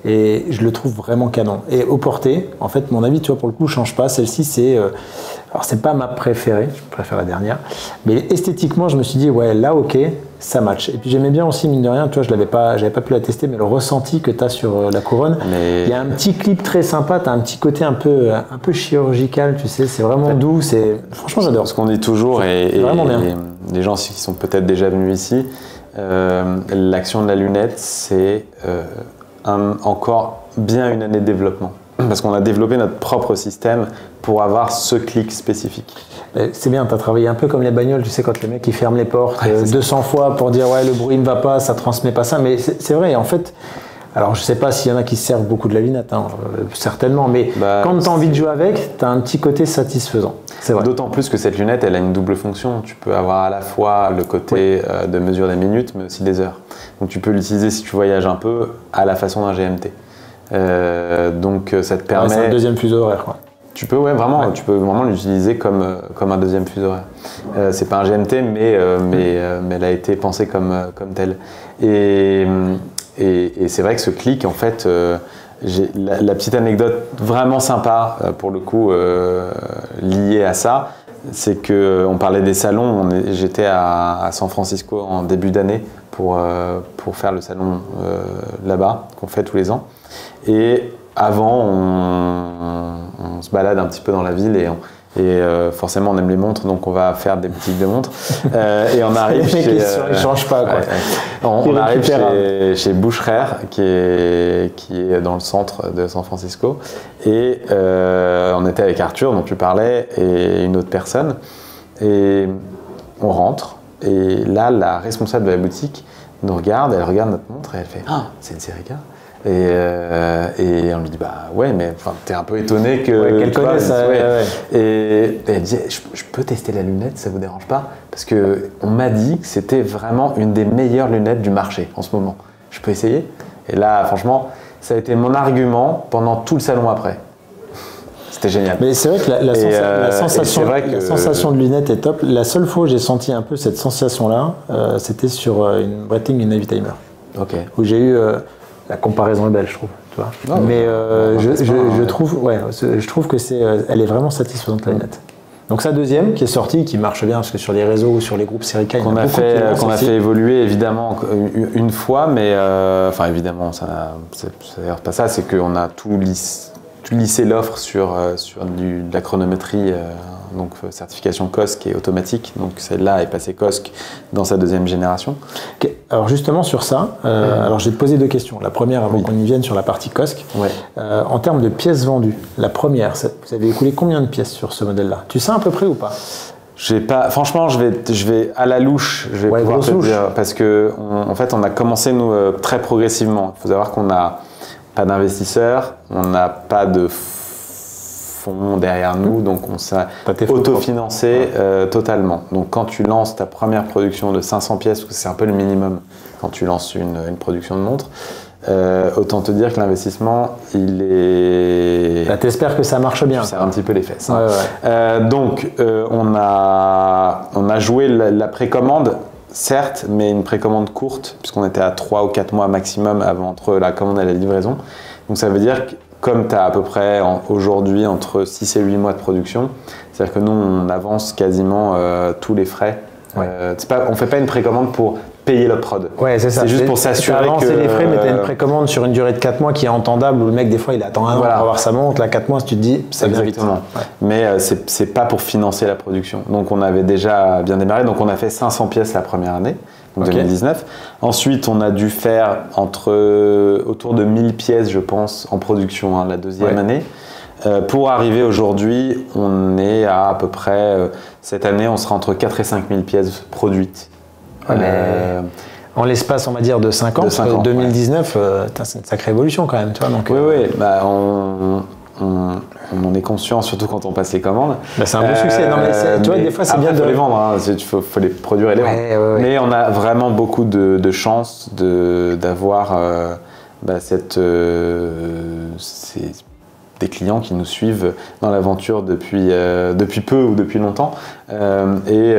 Et et je le trouve vraiment canon. Et au porté, en fait, mon avis, tu vois, pour le coup, change pas. Celle-ci, c'est... alors, c'est pas ma préférée, je préfère la dernière, mais esthétiquement, je me suis dit, ouais, là, ok, ça match. Et puis, j'aimais bien aussi, mine de rien, tu vois, j'avais pas pu la tester, mais le ressenti que tu as sur la couronne, il y a un petit clip très sympa, tu as un petit côté un peu chirurgical, tu sais, c'est vraiment doux, franchement, j'adore. Ce qu'on dit toujours, et les gens qui sont peut-être déjà venus ici, l'action de la lunette, c'est encore bien une année de développement. Parce qu'on a développé notre propre système pour avoir ce clic spécifique. C'est bien, tu as travaillé un peu comme les bagnoles, tu sais, quand les mecs ils ferment les portes 200 fois pour dire ouais, le bruit ne va pas, ça transmet pas ça. Mais c'est vrai, en fait, alors je sais pas s'il y en a qui se servent beaucoup de la lunette, hein, certainement, mais quand tu as envie de jouer avec, tu as un petit côté satisfaisant. C'est vrai. D'autant plus que cette lunette, elle a une double fonction. Tu peux avoir à la fois le côté de mesure des minutes, mais aussi des heures. Donc tu peux l'utiliser si tu voyages un peu à la façon d'un GMT. Donc ça te permet... c'est un deuxième fuseau horaire, quoi. Tu peux tu peux vraiment l'utiliser comme un deuxième fuseau horaire. C'est pas un GMT, mais elle a été pensée comme telle. Et c'est vrai que ce clic, en fait, j'ai la petite anecdote vraiment sympa pour le coup liée à ça, c'est que on parlait des salons. J'étais à San Francisco en début d'année pour faire le salon là-bas qu'on fait tous les ans. Et avant, on se balade un petit peu dans la ville et forcément on aime les montres, donc on va faire des boutiques de montres. Et on arrive chez... Ils changent pas, quoi. On arrive chez Bucherer, qui est dans le centre de San Francisco. Et on était avec Arthur, dont tu parlais, et une autre personne. Et on rentre, et là, la responsable de la boutique nous regarde, elle regarde notre montre et elle fait « Ah, c'est une Serica ?» Et on lui dit bah ouais, mais t'es un peu étonné qu'elle connaisse ça. Et elle dit je peux tester la lunette, ça vous dérange pas? Parce que on m'a dit que c'était vraiment une des meilleures lunettes du marché en ce moment. Je peux essayer? Et là, franchement, ça a été mon argument pendant tout le salon après. C'était génial. Mais c'est vrai que la sensation de lunette est top. La seule fois où j'ai senti un peu cette sensation-là, c'était sur une Breitling, une Navitimer. Ok. Où j'ai eu la comparaison est belle, je trouve. Tu vois. Mais je trouve que elle est vraiment satisfaisante, la lunette. Donc sa deuxième qui est sortie, qui marche bien, parce que sur les réseaux ou sur les groupes Serica, qu'on a fait évoluer évidemment une fois, mais évidemment, c'est d'ailleurs pas ça, c'est qu'on a tout lissé l'offre sur de la chronométrie, donc certification COSC qui est automatique, donc celle-là est passée COSC dans sa deuxième génération. Okay. Alors justement sur ça, alors je vais te poser deux questions. La première, avant qu'on y vienne sur la partie COSC, en termes de pièces vendues, la première, vous avez écoulé combien de pièces sur ce modèle-là? Tu sais à peu près ou pas? Franchement, je vais à la louche, je vais pouvoir te dire, parce que en fait on a commencé nous très progressivement. Il faut savoir qu'on n'a pas d'investisseurs, on n'a pas de fonds derrière nous, donc on s'est autofinancé totalement. Donc quand tu lances ta première production de 500 pièces, parce que c'est un peu le minimum quand tu lances une production de montre, autant te dire que l'investissement, il est... Bah, t'espères que ça marche bien. Tu serres un petit peu les fesses. Hein. Donc on a joué la précommande, certes, mais une précommande courte, puisqu'on était à 3 ou 4 mois maximum entre la commande et la livraison. Donc ça veut dire que comme tu as à peu près aujourd'hui entre 6 et 8 mois de production, c'est-à-dire que nous on avance quasiment tous les frais. On ne fait pas une précommande pour payer le prod. Ouais, c'est ça. C'est juste pour s'assurer que... Tu as avancé les frais, mais tu as une précommande sur une durée de 4 mois qui est entendable, où le mec des fois il attend un an pour avoir sa montre, là 4 mois, si tu te dis, ça vient vite. Mais c'est pas pour financer la production. Donc on avait déjà bien démarré, donc on a fait 500 pièces la première année. 2019. Ensuite, on a dû faire autour de 1000 pièces, je pense, en production la deuxième année. Pour arriver aujourd'hui, on est à peu près, cette année, on sera entre 4 et 5 000 pièces produites. En l'espace, on va dire, de 5 ans, 2019, c'est une sacrée évolution quand même. Tu vois, donc, on en est conscient, surtout quand on passe les commandes. C'est un beau succès. Non, mais tu vois, des fois, c'est bien de les vendre. Il faut les produire et les vendre. Mais on a vraiment beaucoup de chance des clients qui nous suivent dans l'aventure depuis peu ou depuis longtemps. Et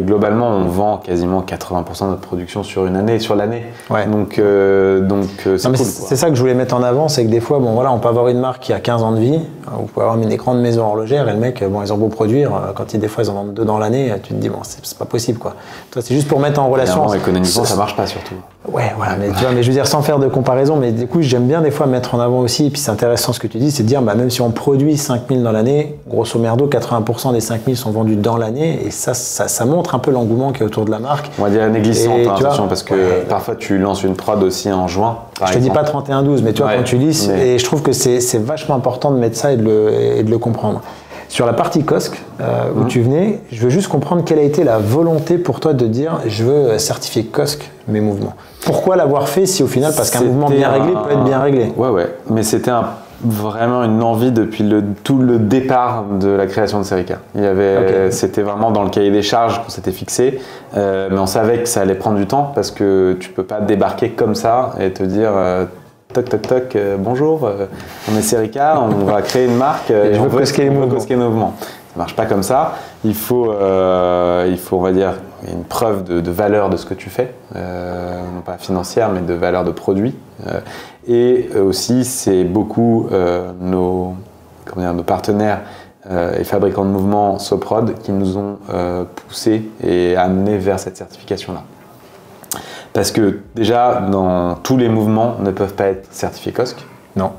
globalement, on vend quasiment 80% de notre production sur l'année. Ouais. Donc c'est cool. C'est ça que je voulais mettre en avant, c'est que des fois, bon, voilà, on peut avoir une marque qui a 15 ans de vie, on peut avoir une grande maison horlogère et le mec, bon, ils ont beau produire, quand des fois ils en vendent 2 dans l'année, tu te dis, bon, c'est pas possible, quoi. Toi, c'est juste pour mettre en relation. Économiquement, ça marche pas surtout. Ouais, voilà, mais tu vois, mais je veux dire, sans faire de comparaison, mais du coup, j'aime bien des fois mettre en avant aussi, et puis c'est intéressant ce que tu dis, c'est de dire, bah, même si on produit 5000 dans l'année, grosso merdo, 80% des 5000 sont vendus dans l'année, et ça montre un peu l'engouement qui est autour de la marque. On va dire glissante, attention, parce que parfois tu lances une prod aussi en juin. Je te dis pas 31-12, mais tu vois, quand tu lis, et je trouve que c'est vachement important de mettre ça et de le comprendre. Sur la partie COSC, où tu venais, je veux juste comprendre quelle a été la volonté pour toi de dire je veux certifier COSC mes mouvements. Pourquoi l'avoir fait si au final, parce qu'un mouvement bien réglé peut être bien réglé. Ouais, mais c'était vraiment une envie depuis tout le départ de la création de Serica. C'était vraiment dans le cahier des charges qu'on s'était fixé, mais on savait que ça allait prendre du temps parce que tu peux pas débarquer comme ça et te dire toc toc toc, bonjour, on est Serica, on va créer une marque et on veut cosquer nos mouvements. Ça marche pas comme ça. Il faut on va dire, une preuve de valeur de ce que tu fais, non pas financière, mais de valeur de produit. Et aussi, c'est beaucoup nos partenaires et fabricants de mouvements Soprod qui nous ont poussés et amenés vers cette certification-là. Parce que déjà, dans tous les mouvements ne peuvent pas être certifiés COSC. Non.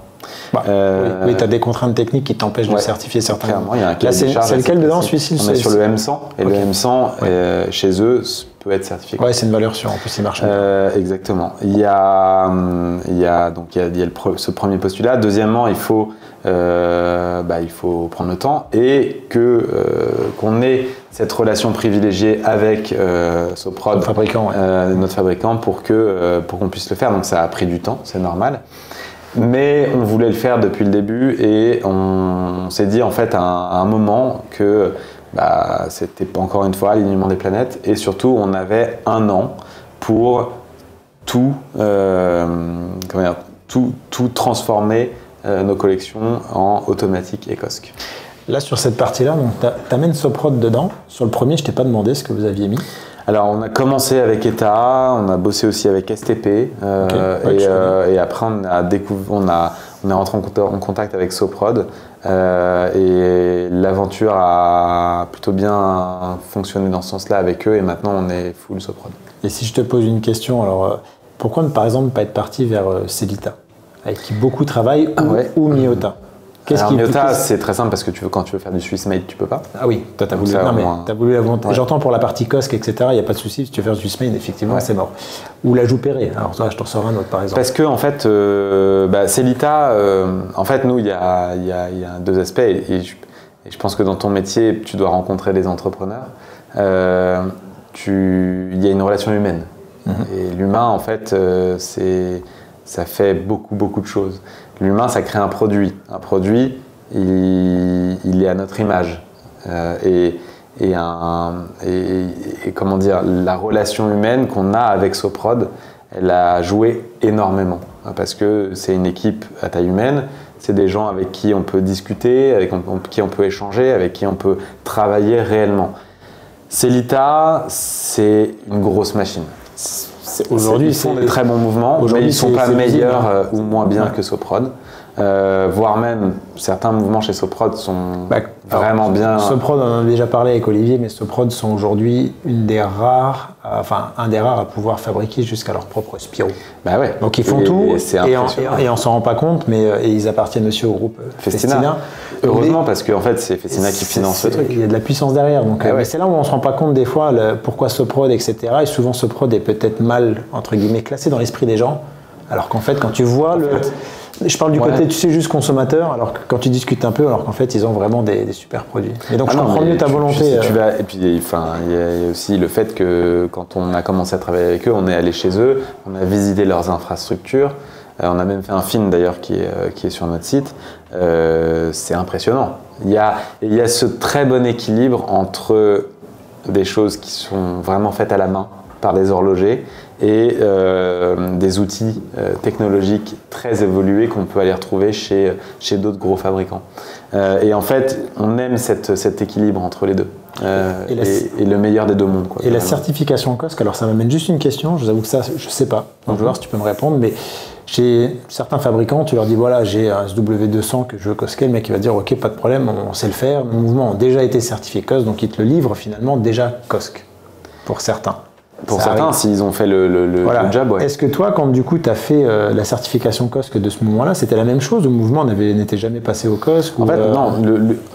Oui, tu as des contraintes techniques qui t'empêchent de certifier certains. Clairement, il y a un cahier des charges. C'est lequel dedans, celui-ci? On est sur le M100 et le M100 chez eux peut être certifié. Ouais, c'est une valeur sûre. En plus, il marche. Exactement. Il y a ce premier postulat. Deuxièmement, il faut prendre le temps et qu'on ait cette relation privilégiée avec Soprod, notre fabricant, pour qu'on puisse le faire. Donc ça a pris du temps, c'est normal. Mais on voulait le faire depuis le début et on s'est dit en fait à un moment que c'était encore une fois l'alignement des planètes et surtout on avait 1 an pour tout transformer nos collections en automatique et COSC. Là sur cette partie-là, tu amènes Soprod dedans. Sur le premier, je t'ai pas demandé ce que vous aviez mis. Alors on a commencé avec ETA, on a bossé aussi avec STP et après on est rentré en contact avec Soprod et l'aventure a plutôt bien fonctionné dans ce sens-là avec eux et maintenant on est full Soprod. Et si je te pose une question, alors pourquoi par exemple ne pas être parti vers Sellita avec qui beaucoup travaillent ou Miyota? Alors Miyota, c'est très simple parce que quand tu veux faire du Swiss Made, tu peux pas. Ah oui, toi t'as voulu la vente. Ouais. J'entends pour la partie COSC, etc., il n'y a pas de souci, si tu veux faire du Swiss Made, effectivement, c'est mort. Ou la joue Perret, alors toi je t'en sors un autre par exemple. Parce que en fait, Sellita, en fait nous, il y a 2 aspects et je pense que dans ton métier, tu dois rencontrer des entrepreneurs. Il y a une relation humaine. Et l'humain, en fait, ça fait beaucoup de choses. L'humain, ça crée un produit. Un produit, il est à notre image. Et comment dire, la relation humaine qu'on a avec Soprod, elle a joué énormément. Parce que c'est une équipe à taille humaine, c'est des gens avec qui on peut discuter, avec qui on peut échanger, avec qui on peut travailler réellement. Sellita, c'est une grosse machine. Aujourd'hui, ils font des très bons mouvements, mais ils ne sont pas meilleurs ou moins bien que Soprod. Voire même, certains mouvements chez Soprod sont vraiment bien. Soprod, on en a déjà parlé avec Olivier, mais Soprod sont aujourd'hui un des rares à pouvoir fabriquer jusqu'à leur propre Spiro. Bah ouais. Donc ils font tout, et on s'en rend pas compte, mais ils appartiennent aussi au groupe Festina. Heureusement, parce qu'en fait, c'est Festina qui finance le truc. Il y a de la puissance derrière. Donc, mais c'est là où on se rend pas compte des fois pourquoi Soprod, etc. Et souvent, Soprod est peut-être mal, entre guillemets, classé dans l'esprit des gens. Alors qu'en fait, quand tu vois je parle du côté, tu sais, juste consommateur, alors que quand tu discutes un peu, alors qu'en fait, ils ont vraiment des super produits. Et donc, je comprends mieux ta volonté. Et puis, il y a aussi le fait que quand on a commencé à travailler avec eux, on est allé chez eux, on a visité leurs infrastructures. On a même fait un film d'ailleurs qui est sur notre site. C'est impressionnant. Il y a ce très bon équilibre entre des choses qui sont vraiment faites à la main par des horlogers et des outils technologiques très évolués qu'on peut aller retrouver chez d'autres gros fabricants. Et en fait, on aime cet équilibre entre les deux. Et le meilleur des deux mondes. Quoi, et la certification COSC, alors ça m'amène juste une question, je vous avoue que ça, je ne sais pas, donc je vais voir si tu peux me répondre, mais chez certains fabricants, tu leur dis voilà, j'ai un SW200 que je veux COSCer, le mec il va dire ok, pas de problème, on sait le faire, nos mouvements ont déjà été certifiés COSC, donc ils te le livrent finalement déjà COSC, pour certains. Pour certains, s'ils ont fait le job, ouais. Est-ce que toi, quand du coup tu as fait la certification COSC de ce moment-là, c'était la même chose? Le mouvement n'était jamais passé au COSC? En fait, non.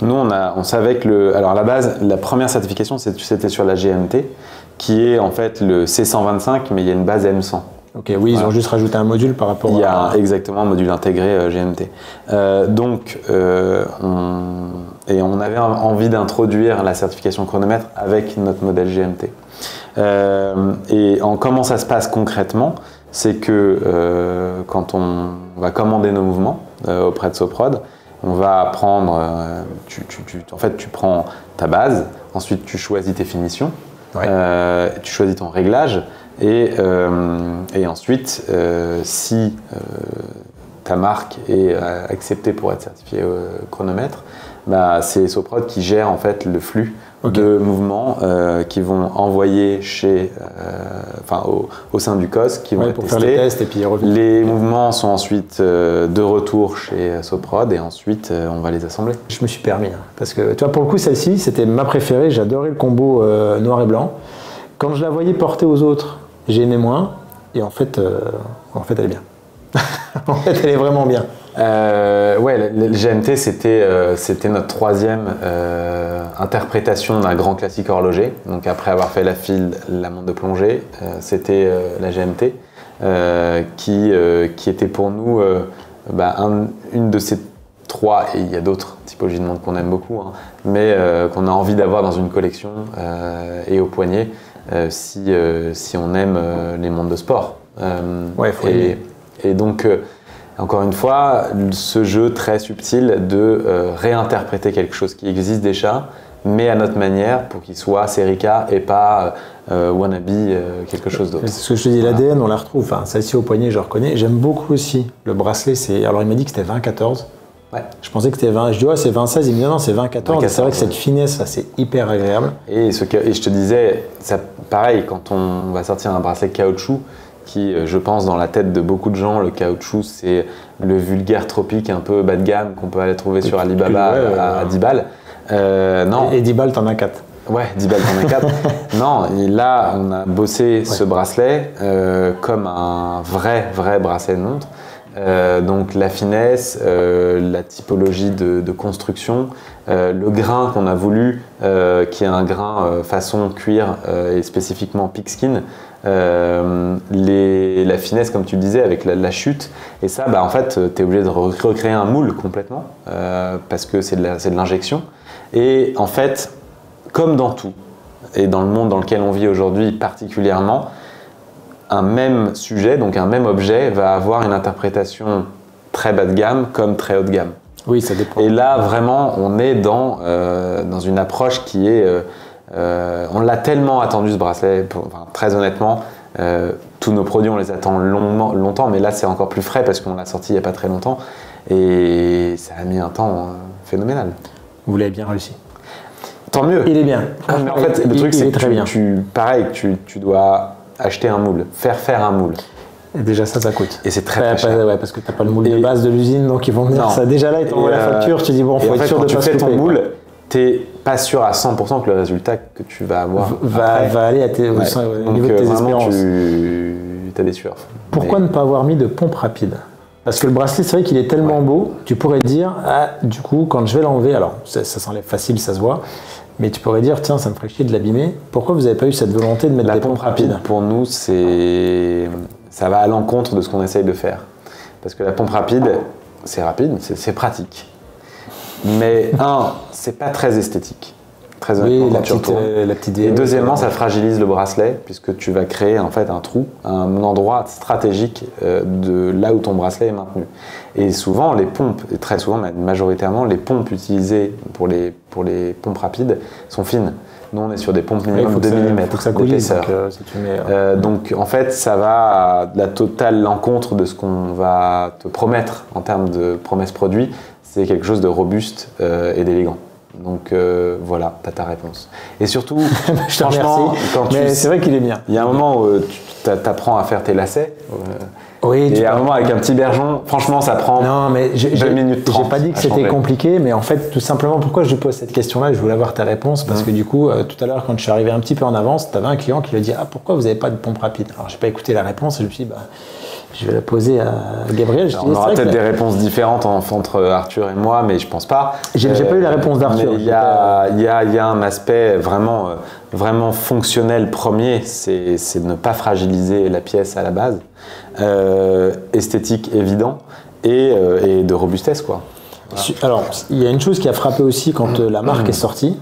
Nous, on savait que alors à la base, la première certification, c'était sur la GMT, qui est en fait le C125, mais il y a une base M100. Ok, oui, ils ont juste rajouté un module par rapport à... Il y a exactement un module intégré GMT. On avait envie d'introduire la certification chronomètre avec notre modèle GMT. Et comment ça se passe concrètement, c'est que quand on va commander nos mouvements auprès de Soprod, on va prendre, en fait tu prends ta base, ensuite tu choisis tes finitions, tu choisis ton réglage et ensuite si ta marque est acceptée pour être certifiée chronomètre, bah, c'est Soprod qui gère en fait le flux de mouvements qui vont envoyer au sein du COSC, qui vont être pour testés. faire les tests et puis revenir. Les mouvements sont ensuite de retour chez Soprod et ensuite on va les assembler. Je me suis permis, parce que tu vois, pour le coup celle-ci c'était ma préférée, j'adorais le combo noir et blanc. Quand je la voyais porter aux autres, j'aimais moins, et en fait elle est bien. En fait elle est vraiment bien. Le GMT c'était notre troisième interprétation d'un grand classique horloger. Donc après avoir fait la file, la montre de plongée, c'était la GMT qui était pour nous une de ces trois, et il y a d'autres typologies de montres qu'on aime beaucoup, mais qu'on a envie d'avoir dans une collection et au poignet si on aime les montres de sport. Et donc encore une fois, ce jeu très subtil de réinterpréter quelque chose qui existe déjà, mais à notre manière pour qu'il soit Serica et pas wannabe quelque chose d'autre. C'est ce que je te dis, l'ADN on la retrouve, celle-ci au poignet je reconnais. J'aime beaucoup aussi le bracelet, alors il m'a dit que c'était 20-14. Ouais. Je pensais que c'était 20, je dis ouais c'est 20-16, il me dit non c'est 20-14, c'est vrai que cette finesse c'est hyper agréable. Et je te disais, ça, pareil quand on va sortir un bracelet caoutchouc, qui, je pense, dans la tête de beaucoup de gens, le caoutchouc, c'est le vulgaire tropique un peu bas de gamme qu'on peut aller trouver sur Alibaba à 10 balles. Non. Et 10 balles, t'en as 4. Ouais, 10 balles, t'en as 4. Non, et là, on a bossé ce bracelet comme un vrai bracelet de montre. Donc la finesse, la typologie de construction, le grain qu'on a voulu, qui est un grain façon cuir et spécifiquement pigskin, la finesse comme tu le disais avec la chute, et ça en fait tu es obligé de recréer un moule complètement parce que c'est de l'injection, et en fait comme dans tout et dans le monde dans lequel on vit aujourd'hui particulièrement, un même sujet, donc un même objet va avoir une interprétation très bas de gamme comme très haut de gamme. Oui, ça dépend. Et là vraiment on est dans une approche qui est on l'a tellement attendu ce bracelet, très honnêtement, tous nos produits on les attend longtemps, mais là c'est encore plus frais parce qu'on l'a sorti il n'y a pas très longtemps et ça a mis un temps phénoménal. Vous l'avez bien réussi. Tant mieux. Il est bien. Mais en fait le truc c'est que tu dois acheter un moule, faire un moule. Et déjà ça coûte. Et c'est très cher. Ouais, parce que tu n'as pas le moule de base de l'usine, donc ils vont venir ça. Déjà là, ils t'envoient la facture, tu dis bon, faut être sûr de pas se couper. Quand tu fais ton moule, t'es pas sûr à 100% que le résultat que tu vas avoir va aller au niveau de tes espérances. Tu as des sueurs. Pourquoi ne pas avoir mis de pompe rapide? Parce que le bracelet, c'est vrai qu'il est tellement beau, tu pourrais te dire, du coup, quand je vais l'enlever, alors ça s'enlève facile, ça se voit, mais tu pourrais dire, tiens, ça me ferait chier de l'abîmer. Pourquoi vous n'avez pas eu cette volonté de mettre des pompes rapides? Pour nous, ça va à l'encontre de ce qu'on essaye de faire. Parce que la pompe rapide, c'est rapide, c'est pratique. Mais c'est pas très esthétique. Très honnêtement, la petite et deuxièmement, ça fragilise le bracelet puisque tu vas créer en fait un trou, un endroit stratégique de là où ton bracelet est maintenu. Et souvent, les pompes, et très souvent, majoritairement, les pompes utilisées pour les pompes rapides sont fines. Nous, on est sur des pompes minimum 2 mm d'épaisseur. Donc, en fait, ça va à la totale l'encontre de ce qu'on va te promettre en termes de promesses produits. C'est quelque chose de robuste et d'élégant. Donc voilà, tu as ta réponse. Et surtout, franchement, c'est vrai qu'il est bien. Il y a un moment où tu apprends à faire tes lacets. Oui, et à un moment avec un petit bergeon, franchement ça prend 2 minutes 30. J'ai pas dit que c'était compliqué, mais en fait tout simplement pourquoi je lui pose cette question-là, je voulais avoir ta réponse parce que du coup tout à l'heure quand je suis arrivé un petit peu en avance, tu avais un client qui lui a dit « Ah pourquoi vous n'avez pas de pompe rapide ?» Alors j'ai pas écouté la réponse et je me suis dit je vais la poser à Gabriel. On aura peut-être des réponses différentes entre Arthur et moi, mais je pense pas. J'ai pas eu la réponse d'Arthur. Il y a un aspect vraiment fonctionnel premier, c'est de ne pas fragiliser la pièce à la base. Esthétique évident et de robustesse quoi. Voilà. Alors il y a une chose qui a frappé aussi quand la marque est sortie,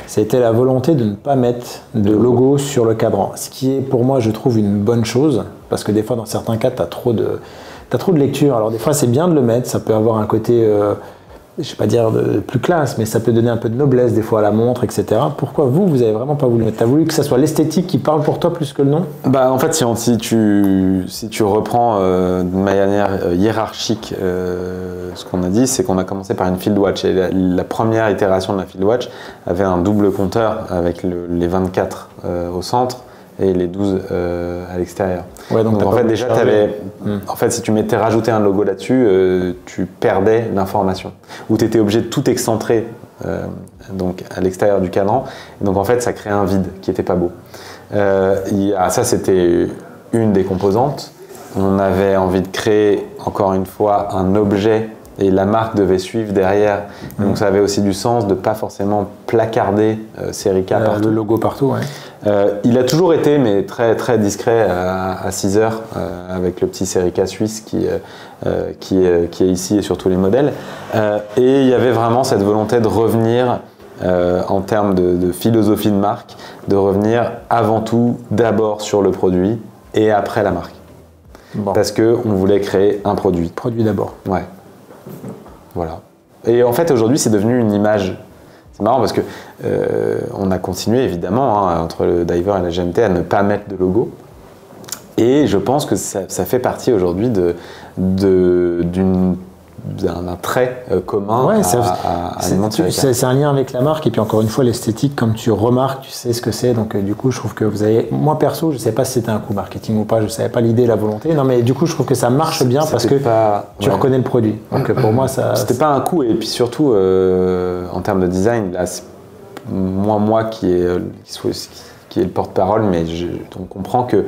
c'était la volonté de ne pas mettre de logo sur le cadran, ce qui est pour moi je trouve une bonne chose parce que des fois dans certains cas tu as trop de lecture, alors des fois c'est bien de le mettre, ça peut avoir un côté je vais pas dire plus classe, mais ça peut donner un peu de noblesse des fois à la montre, etc. Pourquoi vous avez vraiment pas voulu mettre? Tu as voulu que ça soit l'esthétique qui parle pour toi plus que le nom? En fait, si tu reprends de manière hiérarchique ce qu'on a dit, c'est qu'on a commencé par une Field Watch. Et la première itération de la Field Watch avait un double compteur avec les 24 au centre et les 12 à l'extérieur. Ouais, donc en fait déjà si tu rajoutais un logo là-dessus, tu perdais l'information. Ou tu étais obligé de tout excentrer donc à l'extérieur du cadran. Et donc en fait ça créait un vide qui n'était pas beau. Ça c'était une des composantes. On avait envie de créer encore une fois un objet et la marque devait suivre derrière. Donc ça avait aussi du sens de ne pas forcément placarder Serica partout. Le logo partout, il a toujours été, mais très, très discret à 6 heures, avec le petit Serica suisse qui est ici et sur tous les modèles. Et il y avait vraiment cette volonté de revenir, en termes de philosophie de marque, de revenir avant tout d'abord sur le produit et après la marque. Bon. Parce qu'on voulait créer un produit. Produit d'abord. Ouais. Voilà. Et en fait, aujourd'hui, c'est devenu une image. C'est marrant parce que on a continué, évidemment, entre le Diver et la GMT, à ne pas mettre de logo. Et je pense que ça fait partie aujourd'hui d'un trait commun à une montre. C'est un lien avec la marque et puis encore une fois l'esthétique, comme tu remarques, tu sais ce que c'est, donc du coup je trouve que vous avez, moi perso je sais pas si c'était un coup marketing ou pas, je savais pas l'idée, la volonté, non mais du coup je trouve que ça marche bien parce que tu reconnais le produit, donc pour moi ça... C'était pas un coup et puis surtout en termes de design, là moi qui est le porte-parole, mais on comprend que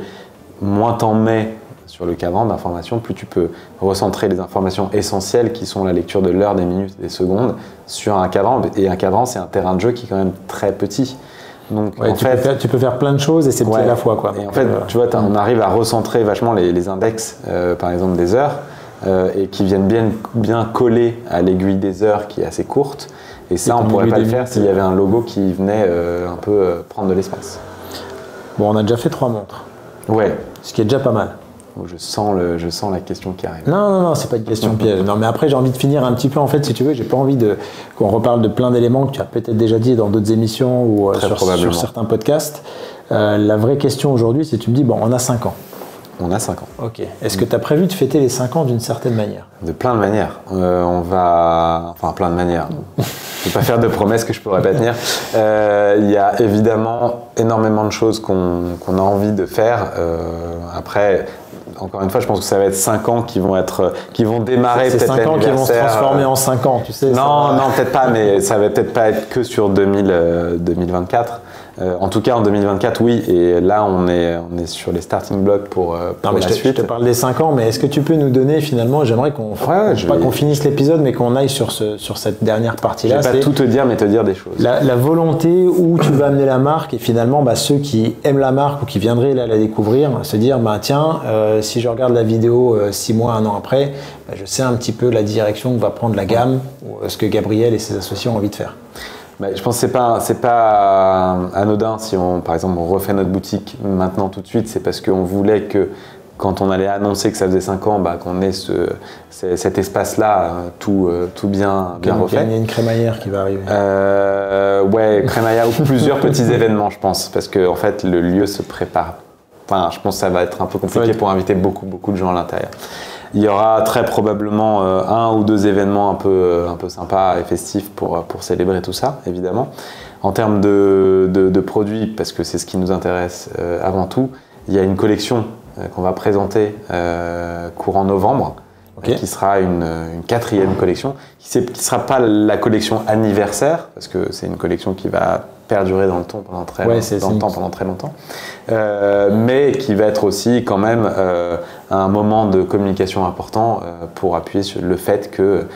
moins t'en mets sur le cadran d'information, plus tu peux recentrer les informations essentielles qui sont la lecture de l'heure, des minutes, des secondes sur un cadran. Et un cadran, c'est un terrain de jeu qui est quand même très petit. Donc, tu peux faire plein de choses et c'est petit à la fois. Quoi. Et en fait, tu vois, on arrive à recentrer vachement les index, par exemple, des heures, et qui viennent bien coller à l'aiguille des heures qui est assez courte. Et ça, on ne pourrait pas le faire s'il y avait un logo qui venait un peu prendre de l'espace. Bon, on a déjà fait 3 montres. Ouais. Ce qui est déjà pas mal. Je sens la question qui arrive. Non, c'est pas une question piège. Non, mais après, j'ai envie de finir un petit peu, en fait, si tu veux. J'ai pas envie qu'on reparle de plein d'éléments que tu as peut-être déjà dit dans d'autres émissions ou sur certains podcasts. La vraie question aujourd'hui, c'est tu me dis, bon, on a 5 ans. On a 5 ans. Ok. Est-ce que tu as prévu de fêter les 5 ans d'une certaine manière? De plein de manières. Plein de manières. Je ne vais pas faire de promesses que je ne pourrais pas tenir. Il y a évidemment énormément de choses qu'on a envie de faire. Après, encore une fois, je pense que ça va être 5 ans qui vont démarrer peut-être l'anniversaire. C'est 5 ans qui vont se transformer en 5 ans, tu sais. Non, peut-être pas, mais ça va peut-être pas être que sur 2024. En tout cas, en 2024, oui. Et là, on est sur les starting blocks pour la suite. Je te parle des 5 ans, mais est-ce que tu peux nous donner finalement, j'aimerais qu'on qu'on finisse l'épisode, mais qu'on aille sur cette dernière partie-là. Je vais pas tout te dire, mais te dire des choses. La volonté où tu vas amener la marque et finalement, ceux qui aiment la marque ou qui viendraient là la découvrir, se dire, tiens, si je regarde la vidéo 6 mois, 1 an après, je sais un petit peu la direction que va prendre la gamme ou ce que Gabriel et ses associés ont envie de faire. Je pense que c'est pas anodin si par exemple on refait notre boutique maintenant tout de suite, c'est parce qu'on voulait que quand on allait annoncer que ça faisait 5 ans, qu'on ait cet espace-là tout bien refait. Il y a une crémaillère qui va arriver. Ouais, crémaillère ou plusieurs petits événements, je pense, parce que en fait, le lieu se prépare. Enfin, je pense que ça va être un peu compliqué pour inviter beaucoup de gens à l'intérieur. Il y aura très probablement 1 ou 2 événements un peu sympas et festifs pour célébrer tout ça, évidemment. En termes de produits, parce que c'est ce qui nous intéresse avant tout, il y a une collection qu'on va présenter courant novembre, qui sera une 4e collection, qui ne sera pas la collection anniversaire, parce que c'est une collection qui va perdurer dans le temps pendant très longtemps, mais qui va être aussi quand même un moment de communication important pour appuyer sur le fait que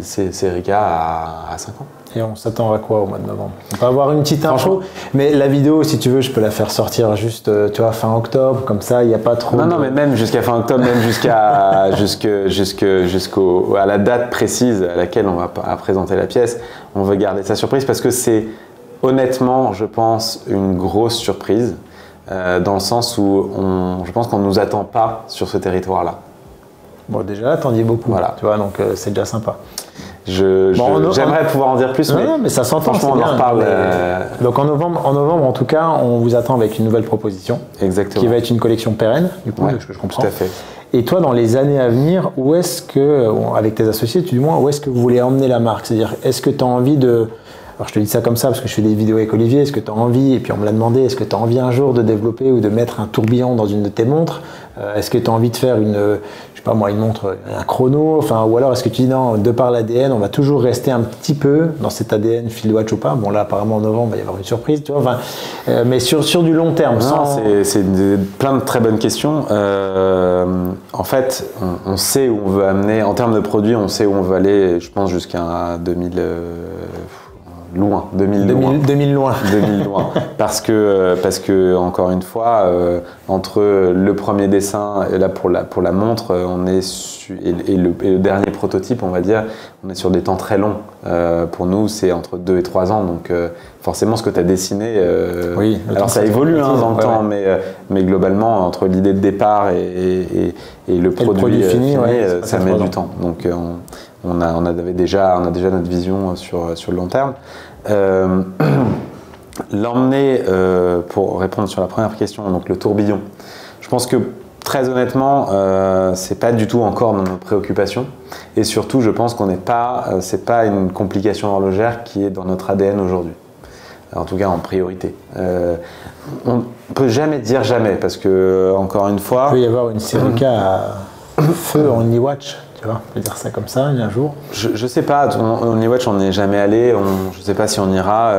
c'est Rika à 5 ans. Et on s'attend à quoi au mois de novembre? On peut avoir une petite info, mais la vidéo, si tu veux, je peux la faire sortir juste, tu vois, fin octobre, comme ça, il n'y a pas trop... Non, mais même jusqu'à fin octobre, même jusqu'à la date précise à laquelle on va présenter la pièce, on veut garder ça surprise parce que c'est honnêtement, je pense, une grosse surprise, dans le sens où je pense qu'on ne nous attend pas sur ce territoire-là. Bon, déjà là, t'en dis beaucoup, voilà. Tu vois, donc c'est déjà sympa. J'aimerais pouvoir en dire plus, mais ça s'entend. Franchement, on en reparle. Donc en novembre, en tout cas, on vous attend avec une nouvelle proposition. Exactement. Qui va être une collection pérenne, du coup, de ce que je comprends. Tout à fait. Et toi, dans les années à venir, où est-ce que, avec tes associés, du moins, où est-ce que vous voulez emmener la marque? C'est-à-dire, est-ce que tu as envie de... Alors je te dis ça comme ça parce que je fais des vidéos avec Olivier, est-ce que tu as envie, et puis on me l'a demandé, est-ce que tu as envie un jour de développer ou de mettre un tourbillon dans une de tes montres? Est-ce que tu as envie de faire une montre, un chrono, ou alors est-ce que tu dis non, de par l'ADN, on va toujours rester un petit peu dans cet ADN Field Watch ou pas? Bon là apparemment en novembre il va y avoir une surprise, tu vois, mais sur du long terme. C'est plein de très bonnes questions. En fait, on sait où on veut amener, en termes de produits, on sait où on veut aller, je pense jusqu'à 2000 loin. Parce que encore une fois, entre le premier dessin et là pour la montre, et le dernier prototype, on va dire, on est sur des temps très longs. Pour nous, c'est entre 2 et 3 ans. Donc forcément, ce que tu as dessiné, alors ça évolue dans le temps, mais globalement, entre l'idée de départ et le produit fini, ça met du temps. Donc on a déjà notre vision sur le long terme. L'emmener, pour répondre sur la première question, donc le tourbillon, je pense que très honnêtement, c'est pas du tout encore dans nos préoccupations, et surtout je pense qu'on n'est pas, c'est pas une complication horlogère qui est dans notre ADN aujourd'hui, en tout cas en priorité. On peut jamais dire jamais, parce que encore une fois, il peut y avoir une Serica à feu en e-watch. Tu vois, on peut dire ça comme ça un jour. Je sais pas, on e-watch on n'est jamais allé, je sais pas si on ira,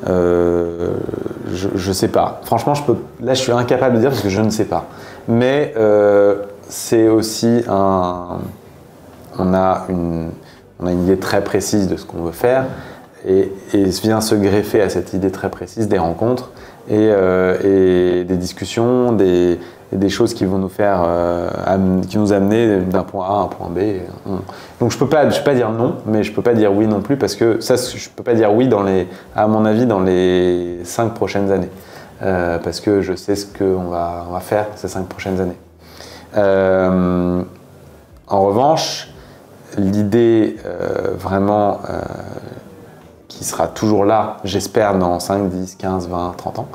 je sais pas. Franchement, là je suis incapable de dire parce que je ne sais pas. Mais c'est aussi on a une idée très précise de ce qu'on veut faire et vient se greffer à cette idée très précise des rencontres et des discussions, des choses qui vont nous faire, qui nous amener d'un point A à un point B. Donc je peux pas dire non, mais je peux pas dire oui non plus parce que ça, je peux pas dire oui à mon avis dans les 5 prochaines années, parce que je sais ce qu'on va faire ces 5 prochaines années. En revanche, l'idée vraiment qui sera toujours là, j'espère, dans 5, 10, 15, 20, 30 ans,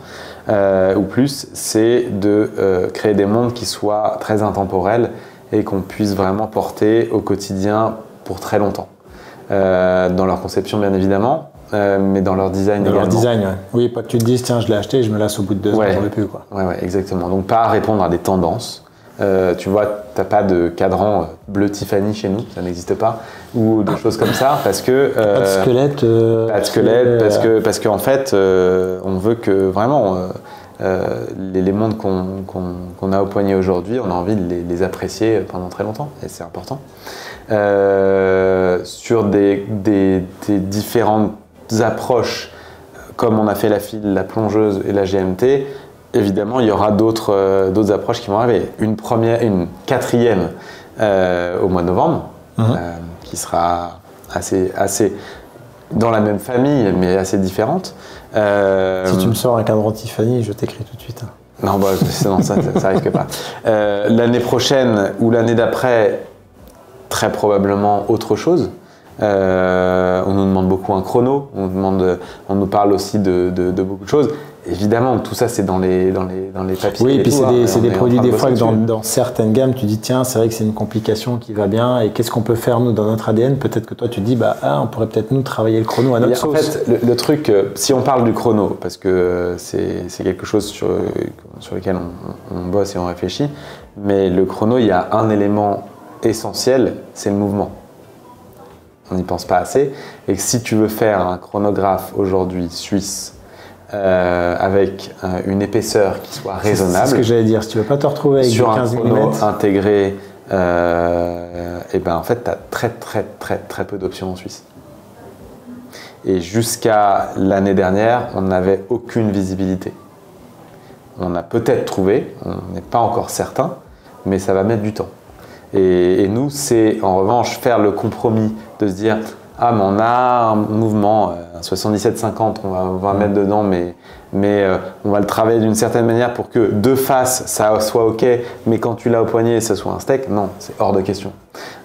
ou plus, c'est de créer des montres qui soient très intemporels et qu'on puisse vraiment porter au quotidien pour très longtemps. Dans leur conception, bien évidemment, mais dans leur design également. Leur design, oui, pas que tu te dises, tiens, je l'ai acheté, je me lasse au bout de 2 ans, j'en veux plus, quoi. Ouais, exactement. Donc pas répondre à des tendances. Tu vois, t'as pas de cadran bleu Tiffany chez nous, ça n'existe pas, ou de choses comme ça, parce que pas de squelette, pas de squelette, parce qu'en fait, on veut que vraiment les montres qu'on a au poignet aujourd'hui, on a envie de les apprécier pendant très longtemps, et c'est important. Sur des différentes approches, comme on a fait la file, la plongeuse et la GMT. Évidemment, il y aura d'autres approches qui vont arriver. Une 4e au mois de novembre, qui sera assez dans la même famille, mais assez différente. Si tu me sors un cadran Tiffany, je t'écris tout de suite. Non, non, ça risque pas. L'année prochaine ou l'année d'après, très probablement autre chose. On nous demande beaucoup un chrono, on nous parle aussi de beaucoup de choses. Évidemment, tout ça c'est dans les papiers. Oui, et puis c'est des produits des fois que dans certaines gammes, tu dis tiens, c'est vrai que c'est une complication qui va bien et qu'est-ce qu'on peut faire nous dans notre ADN? Peut-être que toi tu dis on pourrait peut-être nous travailler le chrono à notre sauce. En fait, le truc, si on parle du chrono, parce que c'est quelque chose sur lequel on bosse et on réfléchit, mais le chrono, il y a un élément essentiel, c'est le mouvement. On n'y pense pas assez. Et que si tu veux faire un chronographe aujourd'hui suisse avec une épaisseur qui soit raisonnable, c'est ce que j'allais dire. Si tu veux pas te retrouver avec sur 15 un chrono mm intégré, et ben en fait, tu as très peu d'options en Suisse. Et jusqu'à l'année dernière, on n'avait aucune visibilité. On a peut-être trouvé, on n'est pas encore certain, mais ça va mettre du temps. Et nous, c'est en revanche faire le compromis de se dire ah, mais on a un mouvement, un 77-50, on va mettre dedans, mais on va le travailler d'une certaine manière pour que de face, ça soit OK, mais quand tu l'as au poignet, ça soit un steak. Non, c'est hors de question.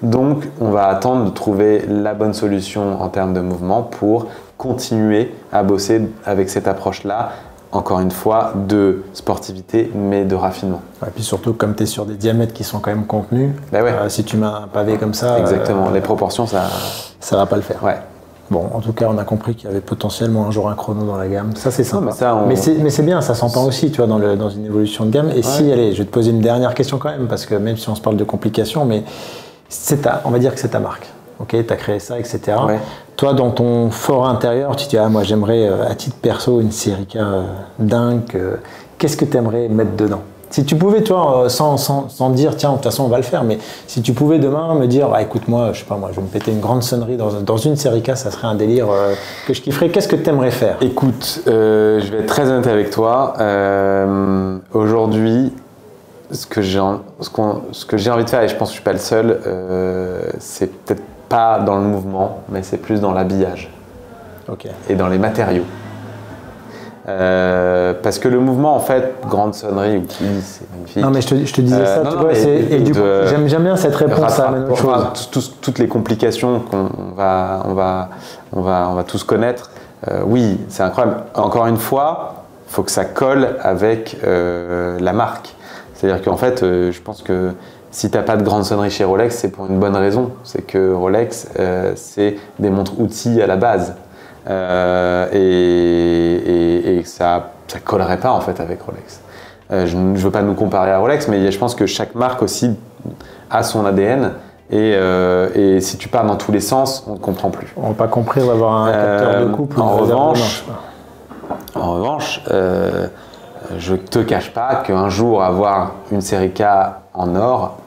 Donc, on va attendre de trouver la bonne solution en termes de mouvement pour continuer à bosser avec cette approche-là. Encore une fois, de sportivité, mais de raffinement. Et puis surtout, comme tu es sur des diamètres qui sont quand même contenus, si tu mets un pavé comme ça… Exactement, les proportions, ça ne va pas le faire. Ouais. Bon, en tout cas, on a compris qu'il y avait potentiellement un jour un chrono dans la gamme. Ça, c'est sympa. Non, mais c'est bien, ça s'entend aussi, tu vois, dans une évolution de gamme. Et si, allez, je vais te poser une dernière question quand même, parce que même si on se parle de complications, mais on va dire que c'est ta marque. Ok, tu as créé ça, etc. Ouais. Toi, dans ton fort intérieur, tu te dis, moi, j'aimerais, à titre perso, une Serica dingue. Qu'est-ce que tu aimerais mettre dedans? Si tu pouvais, toi, sans dire, tiens, de toute façon, on va le faire, mais si tu pouvais demain me dire, écoute, moi, je sais pas, moi, je vais me péter une grande sonnerie dans une Serica, ça serait un délire que je kifferais. Qu'est-ce que tu aimerais faire? Écoute, je vais être très honnête avec toi. Aujourd'hui, ce que j'ai envie de faire, et je pense que je suis pas le seul, c'est peut-être pas dans le mouvement, mais c'est plus dans l'habillage et dans les matériaux. Parce que le mouvement, en fait, grande sonnerie, c'est magnifique. Non, mais je te disais ça, tu vois, et du coup, j'aime bien cette réponse à une autre chose. Toutes les complications qu'on va tous connaître, oui, c'est incroyable. Encore une fois, il faut que ça colle avec la marque. C'est-à-dire qu'en fait, je pense que si tu n'as pas de grande sonnerie chez Rolex, c'est pour une bonne raison. C'est que Rolex, c'est des montres-outils à la base. Et ça ne collerait pas en fait avec Rolex. Je ne veux pas nous comparer à Rolex, mais je pense que chaque marque aussi a son ADN. Et si tu pars dans tous les sens, on ne comprend plus. On n'a pas compris, on va avoir un capteur de couple. En revanche, je ne te cache pas qu'un jour avoir une Serica en or,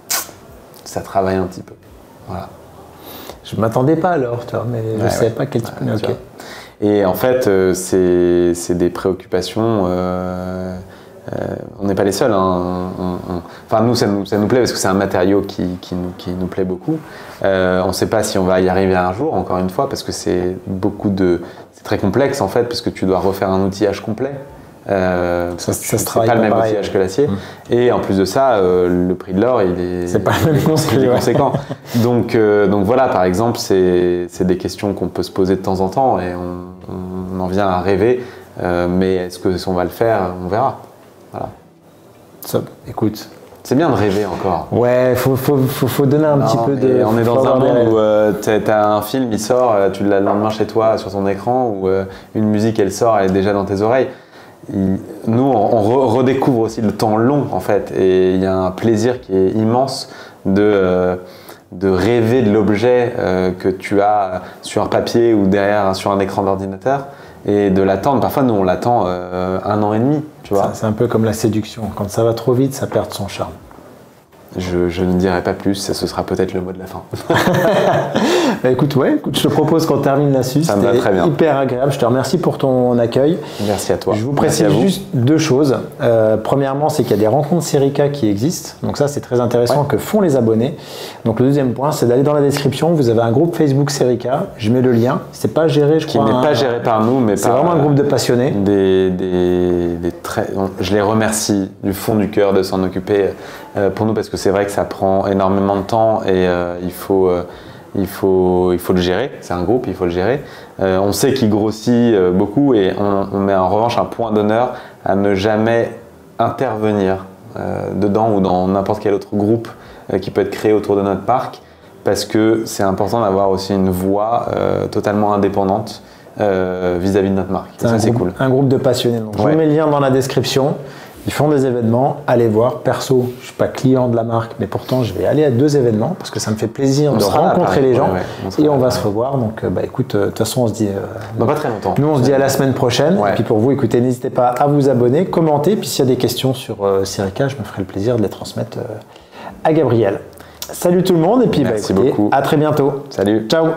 ça travaille un petit peu. Voilà. Je ne m'attendais pas à l'or, mais je ne savais pas quel type. Okay. Et en fait, c'est des préoccupations. On n'est pas les seuls. Enfin, nous, ça nous plaît parce que c'est un matériau qui nous plaît beaucoup. On ne sait pas si on va y arriver un jour, encore une fois, parce que c'est très complexe en fait, parce que tu dois refaire un outillage complet. Ça se travaille pas le même outillage que l'acier. Et en plus de ça, le prix de l'or, c'est pas le même conséquent. Donc voilà, par exemple, c'est des questions qu'on peut se poser de temps en temps et on en vient à rêver. Mais est-ce qu'on va le faire? On verra. Voilà. Écoute. C'est bien de rêver encore. Ouais, faut donner un petit peu de… On est dans un monde où tu as un film, il sort, tu l'as le lendemain chez toi sur ton écran, ou une musique, elle sort, elle est déjà dans tes oreilles. Nous, on redécouvre aussi le temps long en fait, et il y a un plaisir qui est immense de rêver de l'objet que tu as sur un papier ou derrière sur un écran d'ordinateur et de l'attendre. Parfois, nous, on l'attend 1 an et demi, tu vois. C'est un peu comme la séduction. Quand ça va trop vite, ça perd son charme. Je ne dirai pas plus, ce sera peut-être le mot de la fin. Écoute, je te propose qu'on termine là-dessus. Ça me va très bien. Hyper agréable. Je te remercie pour ton accueil. Merci à toi. Je vous précise juste 2 choses. Premièrement, c'est qu'il y a des rencontres Serica qui existent. Donc ça, c'est très intéressant que font les abonnés. Donc le deuxième point, c'est d'aller dans la description. Vous avez un groupe Facebook Serica. Je mets le lien. C'est pas géré, je crois. Qui n'est pas géré par nous, mais c'est vraiment un groupe de passionnés. Des très je les remercie du fond du cœur de s'en occuper pour nous, parce que c'est vrai que ça prend énormément de temps et il faut le gérer. C'est un groupe, il faut le gérer. On sait qu'il grossit beaucoup et on met en revanche un point d'honneur à ne jamais intervenir dedans ou dans n'importe quel autre groupe qui peut être créé autour de notre parc, parce que c'est important d'avoir aussi une voix totalement indépendante vis-à-vis de notre marque. C'est cool. Un groupe de passionnés. Donc, je vous mets le lien dans la description. Ils font des événements, allez voir. Perso, je ne suis pas client de la marque, mais pourtant je vais aller à 2 événements parce que ça me fait plaisir de rencontrer les gens et on va se revoir. Donc écoute, de toute façon on se dit pas très longtemps. Nous on se dit à la semaine prochaine. Et puis pour vous, écoutez, n'hésitez pas à vous abonner, commenter. Puis s'il y a des questions sur Serica, je me ferai le plaisir de les transmettre à Gabriel. Salut tout le monde et puis merci beaucoup. À très bientôt. Salut. Ciao.